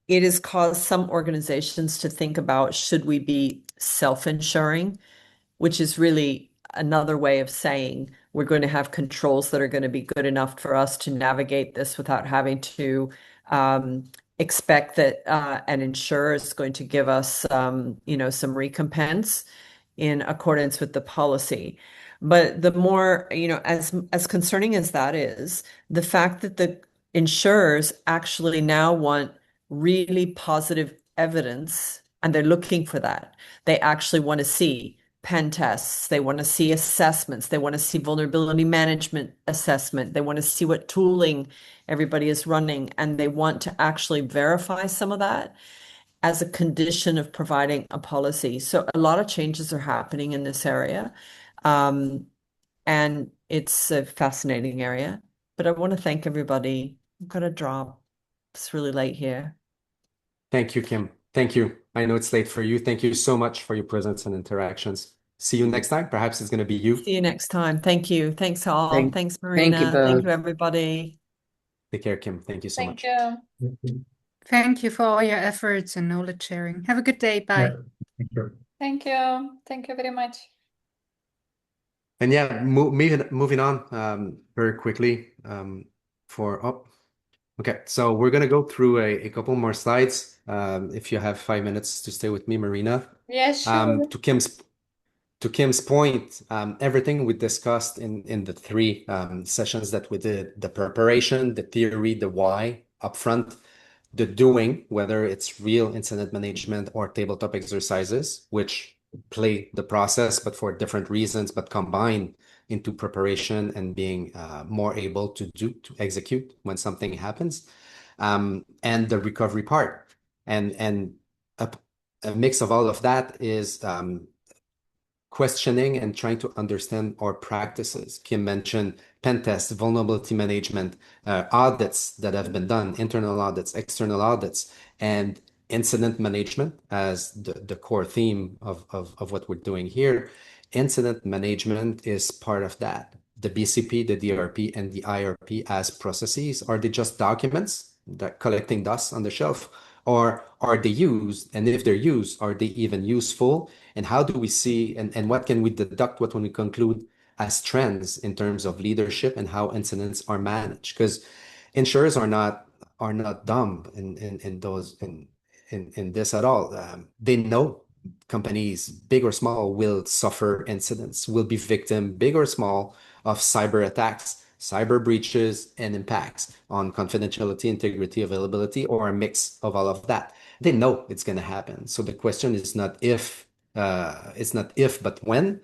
It has caused some organizations to think about, should we be self-insuring, which is really another way of saying we're going to have controls that are going to be good enough for us to navigate this without having to expect that an insurer is going to give us, some recompense in accordance with the policy. But the more, as concerning as that is, the fact that the insurers actually now want really positive evidence, and they're looking for that. They actually want to see pen tests. They want to see assessments. They want to see vulnerability management assessment. They want to see what tooling everybody is running, and they want to actually verify some of that as a condition of providing a policy. So a lot of changes are happening in this area. And it's a fascinating area. But I want to thank everybody. I've got to drop. It's really late here. Thank you, Kim. Thank you. I know it's late for you. Thank you so much for your presence and interactions. See you next time. Perhaps it's going to be you. See you next time. Thank you. Thanks all. Thanks, Thank you Maryna. Thank both. you, everybody. Take care, Kim. Thank you so Thank much. you. Thank you for all your efforts and knowledge sharing. Have a good day. Bye. Thank you. Thank you. Thank you very much. And yeah, moving on very quickly okay. So we're gonna go through a couple more slides. If you have 5 minutes to stay with me, Maryna. Yes, sure. To Kim's point, everything we discussed in the three sessions that we did, the preparation, the theory, the why upfront, the doing, whether it's real incident management or tabletop exercises, which play the process, but for different reasons, but combine into preparation and being more able to execute when something happens, and the recovery part. And a mix of all of that is questioning and trying to understand our practices. Kim mentioned pen tests, vulnerability management, audits that have been done, internal audits, external audits, and incident management as the core theme of what we're doing here. Incident management is part of that. The BCP, the DRP, and the IRP as processes, are they just documents that collecting dust on the shelf? Or are they used? And if they're used, are they even useful? And how do we see, and what can we deduct, what when we conclude as trends in terms of leadership and how incidents are managed? Because insurers are not dumb in this at all. They know companies, big or small, will suffer incidents, will be victim, big or small, of cyber attacks, cyber breaches, and impacts on confidentiality, integrity, availability, or a mix of all of that. They know it's going to happen. So the question is not if, but when.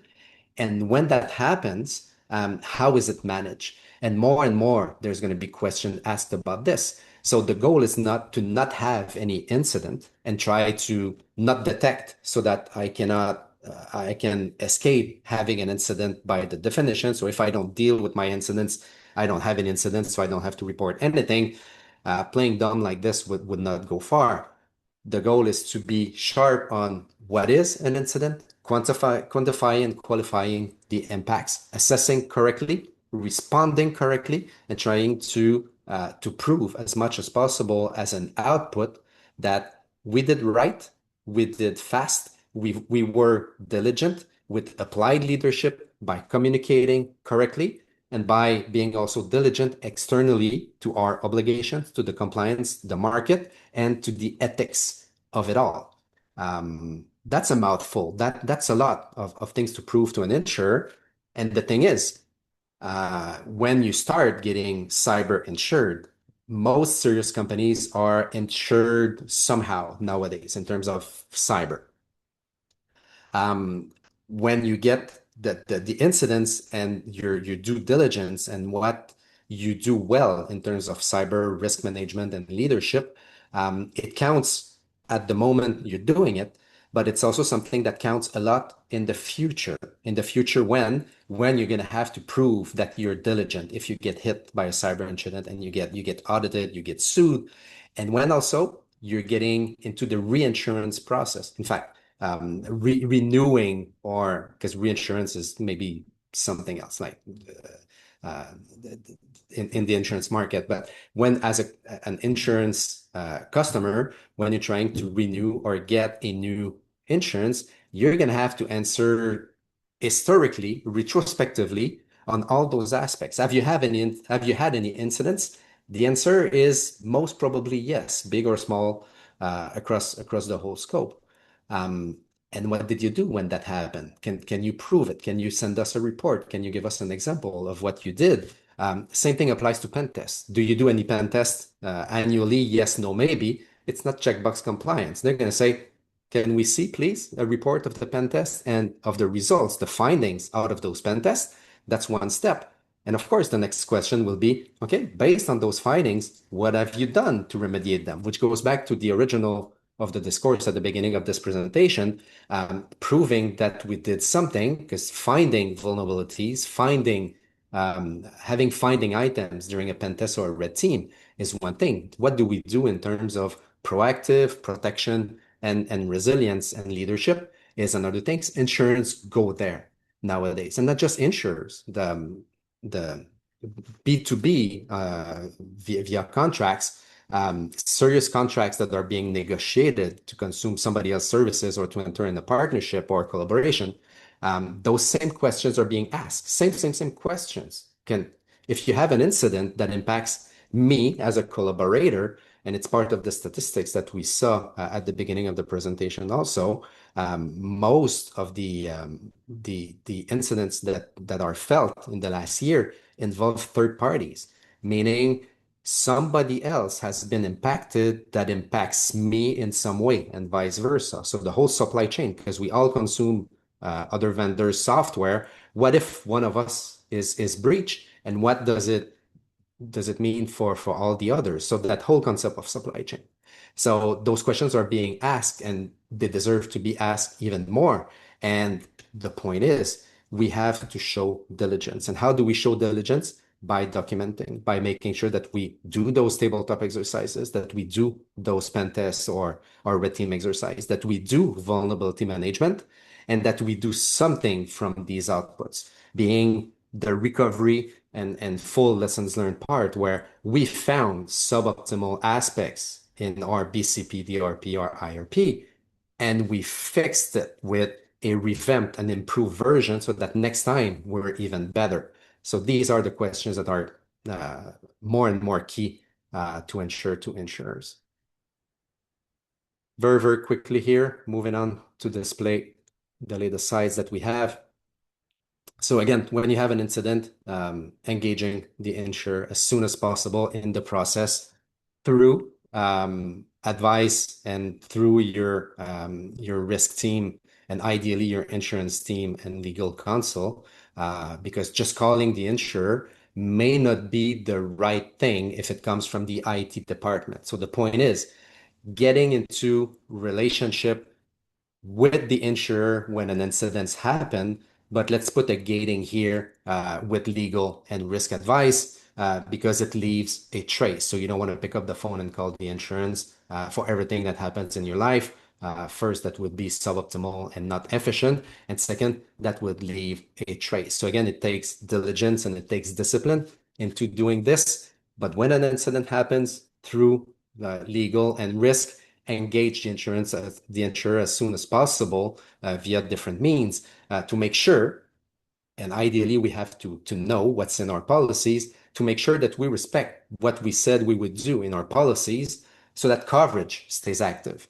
And when that happens, how is it managed? And more, there's going to be questions asked about this. So the goal is not to not have any incident and try to not detect so that I can escape having an incident by the definition. So if I don't deal with my incidents, I don't have an incident, so I don't have to report anything. Playing dumb like this would not go far. The goal is to be sharp on what is an incident, quantifying and qualifying the impacts, assessing correctly, responding correctly, and trying to prove as much as possible as an output that we did right, we did fast, we were diligent with applied leadership by communicating correctly, and by being also diligent externally to our obligations, to the compliance, the market, and to the ethics of it all. That's a mouthful. That's a lot of things to prove to an insurer. And the thing is, when you start getting cyber insured, most serious companies are insured somehow nowadays in terms of cyber. When you get the incidents and your due diligence and what you do well in terms of cyber risk management and leadership, it counts at the moment you're doing it, but it's also something that counts a lot in the future. In the future, when you're going to have to prove that you're diligent if you get hit by a cyber incident and you get audited, you get sued, and when also you're getting into the reinsurance process. In fact, renewing, or because reinsurance is maybe something else, like in the insurance market. But when, as an insurance customer, when you're trying to renew or get a new insurance, you're going to have to answer historically, retrospectively, on all those aspects. Have you had any incidents? The answer is most probably yes, big or small, across the whole scope. And what did you do when that happened? Can you prove it? Can you send us a report? Can you give us an example of what you did? Same thing applies to pen tests. Do you do any pen tests annually? Yes, no, maybe. It's not checkbox compliance. They're going to say, can we see, please, a report of the pen test and of the results, the findings out of those pen tests? That's one step. And of course, the next question will be, okay, based on those findings, what have you done to remediate them? Which goes back to the original of the discourse at the beginning of this presentation, proving that we did something, because finding vulnerabilities, having finding items during a pen test or a red team is one thing. What do we do in terms of proactive protection and resilience and leadership is another thing. Insurance go there nowadays, and not just insurers. The B2B via contracts, serious contracts that are being negotiated to consume somebody else's services or to enter in a partnership or collaboration, those same questions are being asked. Same questions. If you have an incident that impacts me as a collaborator, and it's part of the statistics that we saw at the beginning of the presentation also, most of the incidents that are felt in the last year involve third parties, meaning somebody else has been impacted that impacts me in some way, and vice versa. So the whole supply chain, because we all consume other vendors' software. What if one of us is breached, and what does it mean for all the others? So that whole concept of supply chain. So those questions are being asked, and they deserve to be asked even more. And the point is, we have to show diligence. And how do we show diligence? By documenting, by making sure that we do those tabletop exercises, that we do those pen tests or red team exercise, that we do vulnerability management, and that we do something from these outputs, being the recovery and full lessons learned part, where we found suboptimal aspects in our BCP, DRP, or IRP, and we fixed it with a revamped and improved version so that next time we're even better. So these are the questions that are more and more key to insurers. Very, very quickly here, moving on to display the latest slides that we have. So again, when you have an incident, engaging the insurer as soon as possible in the process through advice and through your risk team, and ideally your insurance team and legal counsel, because just calling the insurer may not be the right thing if it comes from the IT department. So the point is getting into relationship with the insurer when an incident's happened, but let's put a gating here with legal and risk advice, because it leaves a trace. So you don't want to pick up the phone and call the insurance for everything that happens in your life. First, that would be suboptimal and not efficient. And second, that would leave a trace. So again, it takes diligence and it takes discipline into doing this. But when an incident happens, through legal and risk, engage the insurer as soon as possible via different means to make sure And ideally, we have to know what's in our policies to make sure that we respect what we said we would do in our policies so that coverage stays active.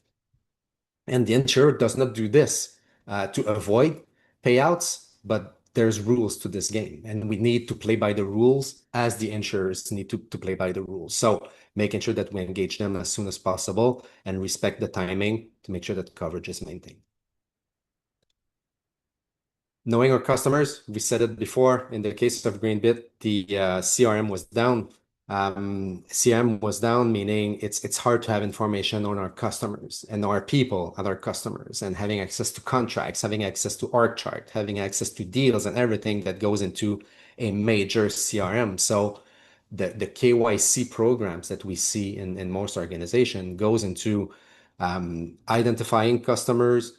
And the insurer does not do this to avoid payouts, but there's rules to this game, and we need to play by the rules as the insurers need to play by the rules. So making sure that we engage them as soon as possible and respect the timing to make sure that coverage is maintained. Knowing our customers, we said it before, in the case of Greenbit, the CRM was down. CRM was down, meaning it's hard to have information on our customers and our people and our customers, and having access to contracts, having access to org chart, having access to deals and everything that goes into a major CRM. So the KYC programs that we see in most organizations goes into identifying customers,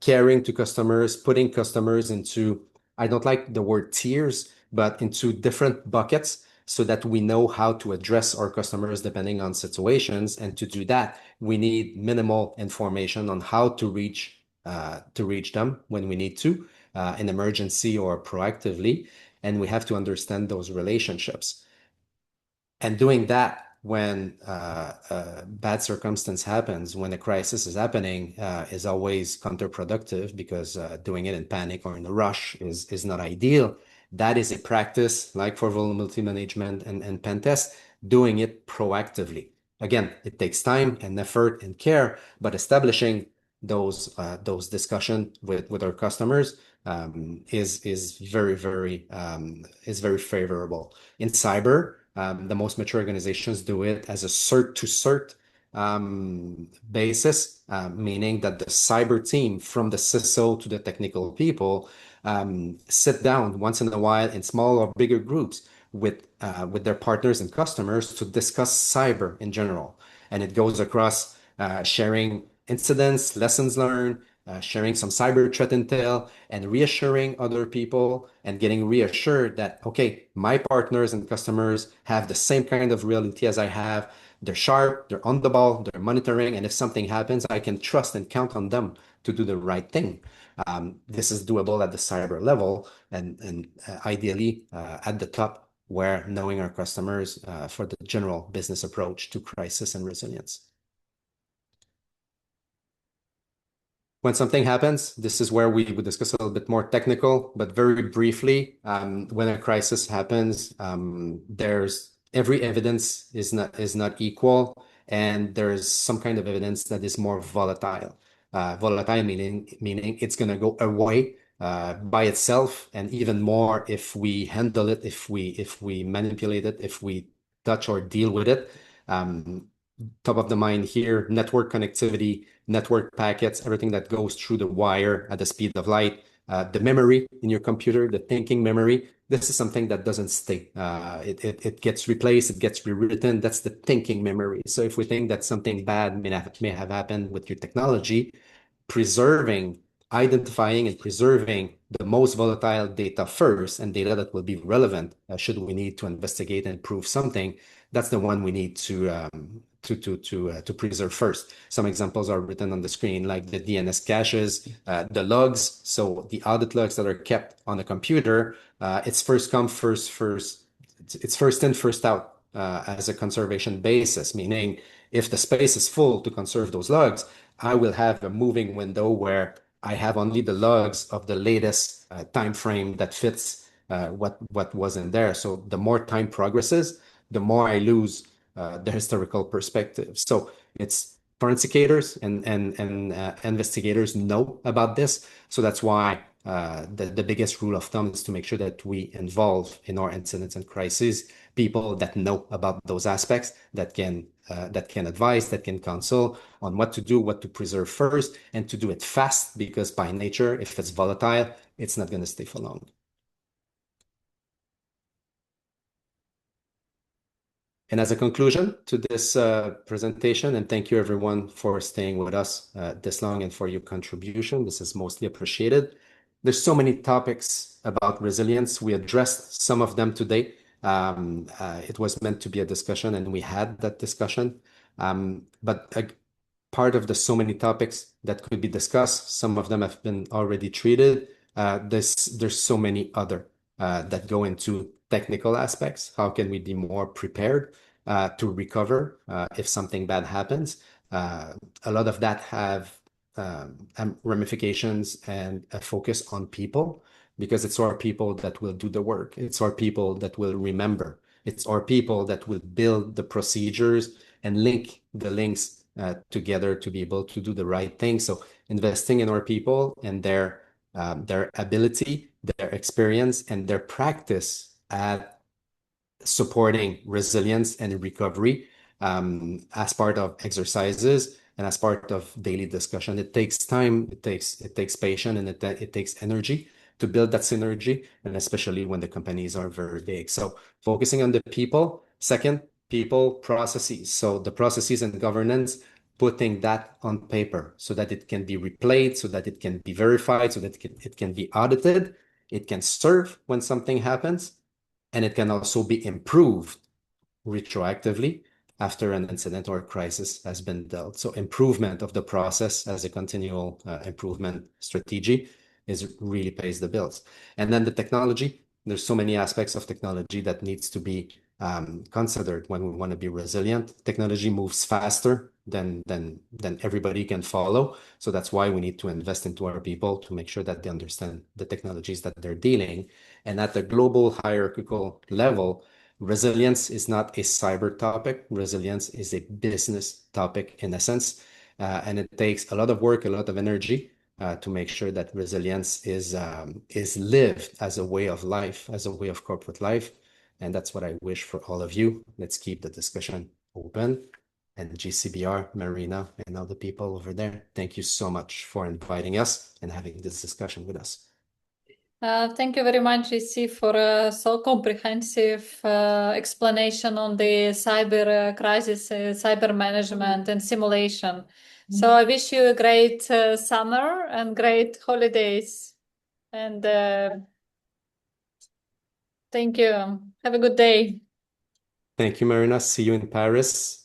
caring to customers, putting customers into, I don't like the word tiers, but into different buckets so that we know how to address our customers depending on situations. And to do that, we need minimal information on how to reach them when we need to, in emergency or proactively. And we have to understand those relationships. And doing that when bad circumstance happens, when a crisis is happening, is always counterproductive, because doing it in panic or in a rush is not ideal. That is a practice, like for vulnerability management and pen test, doing it proactively. Again, it takes time and effort and care, but establishing those discussions with our customers is very favorable. In cyber, the most mature organizations do it as a cert to cert basis, meaning that the cyber team, from the CISO to the technical people, sit down once in a while in small or bigger groups with their partners and customers to discuss cyber in general. And it goes across sharing incidents, lessons learned, sharing some cyber threat intel, and reassuring other people and getting reassured that, okay, my partners and customers have the same kind of reality as I have. They're sharp, they're on the ball, they're monitoring, and if something happens, I can trust and count on them to do the right thing. This is doable at the cyber level, and ideally at the top, where knowing our customers for the general business approach to crisis and resilience. When something happens, this is where we would discuss a little bit more technical, but very briefly, when a crisis happens, every evidence is not equal, and there's some kind of evidence that is more volatile. Volatile meaning it's going to go away by itself, and even more if we handle it, if we manipulate it, if we touch or deal with it. Top of the mind here, network connectivity, network packets, everything that goes through the wire at the speed of light, the memory in your computer, the thinking memory. This is something that doesn't stay. It gets replaced, it gets rewritten. That's the thinking memory. So if we think that something bad may have happened with your technology, identifying and preserving the most volatile data first, and data that will be relevant should we need to investigate and prove something, that's the one we need to preserve first. Some examples are written on the screen, like the DNS caches, the logs. So the audit logs that are kept on the computer, it's first come, it's first in, first out as a conservation basis, meaning if the space is full to conserve those logs, I will have a moving window where I have only the logs of the latest time frame that fits what was in there. So the more time progresses, the more I lose the historical perspective. So it's forensicators and investigators know about this. So that's why the biggest rule of thumb is to make sure that we involve in our incidents and crises people that know about those aspects, that can advise, that can counsel on what to do, what to preserve first, and to do it fast, because by nature, if it's volatile, it's not going to stay for long. And as a conclusion to this presentation, and thank you everyone for staying with us this long and for your contribution. This is mostly appreciated. There's so many topics about resilience. We addressed some of them today. It was meant to be a discussion, and we had that discussion. But part of the so many topics that could be discussed, some of them have been already treated. There's so many other that go into technical aspects. How can we be more prepared to recover if something bad happens? A lot of that have ramifications and a focus on people, because it's our people that will do the work. It's our people that will remember. It's our people that will build the procedures and link the links together to be able to do the right thing. So investing in our people and their ability, their experience, and their practice at supporting resilience and recovery as part of exercises and as part of daily discussion. It takes time, it takes patience, and it takes energy to build that synergy, and especially when the companies are very big. So focusing on the people. Second, people, processes. So the processes and governance, putting that on paper so that it can be replayed, so that it can be verified, so that it can be audited, it can serve when something happens, and it can also be improved retroactively after an incident or crisis has been dealt. So improvement of the process as a continual improvement strategy really pays the bills. And then the technology, there's so many aspects of technology that needs to be considered when we want to be resilient. Technology moves faster than everybody can follow. So that's why we need to invest into our people to make sure that they understand the technologies that they're dealing. And at the global hierarchical level, resilience is not a cyber topic. Resilience is a business topic in essence. And it takes a lot of work, a lot of energy to make sure that resilience is lived as a way of life, as a way of corporate life. And that's what I wish for all of you. Let's keep the discussion open. And GCBR, Maryna, and all the people over there, thank you so much for inviting us and having this discussion with us. Thank you very much, GC, for a so comprehensive explanation on the cyber crisis, cyber management and simulation. So I wish you a great summer and great holidays. And thank you. Have a good day. Thank you, Maryna. See you in Paris.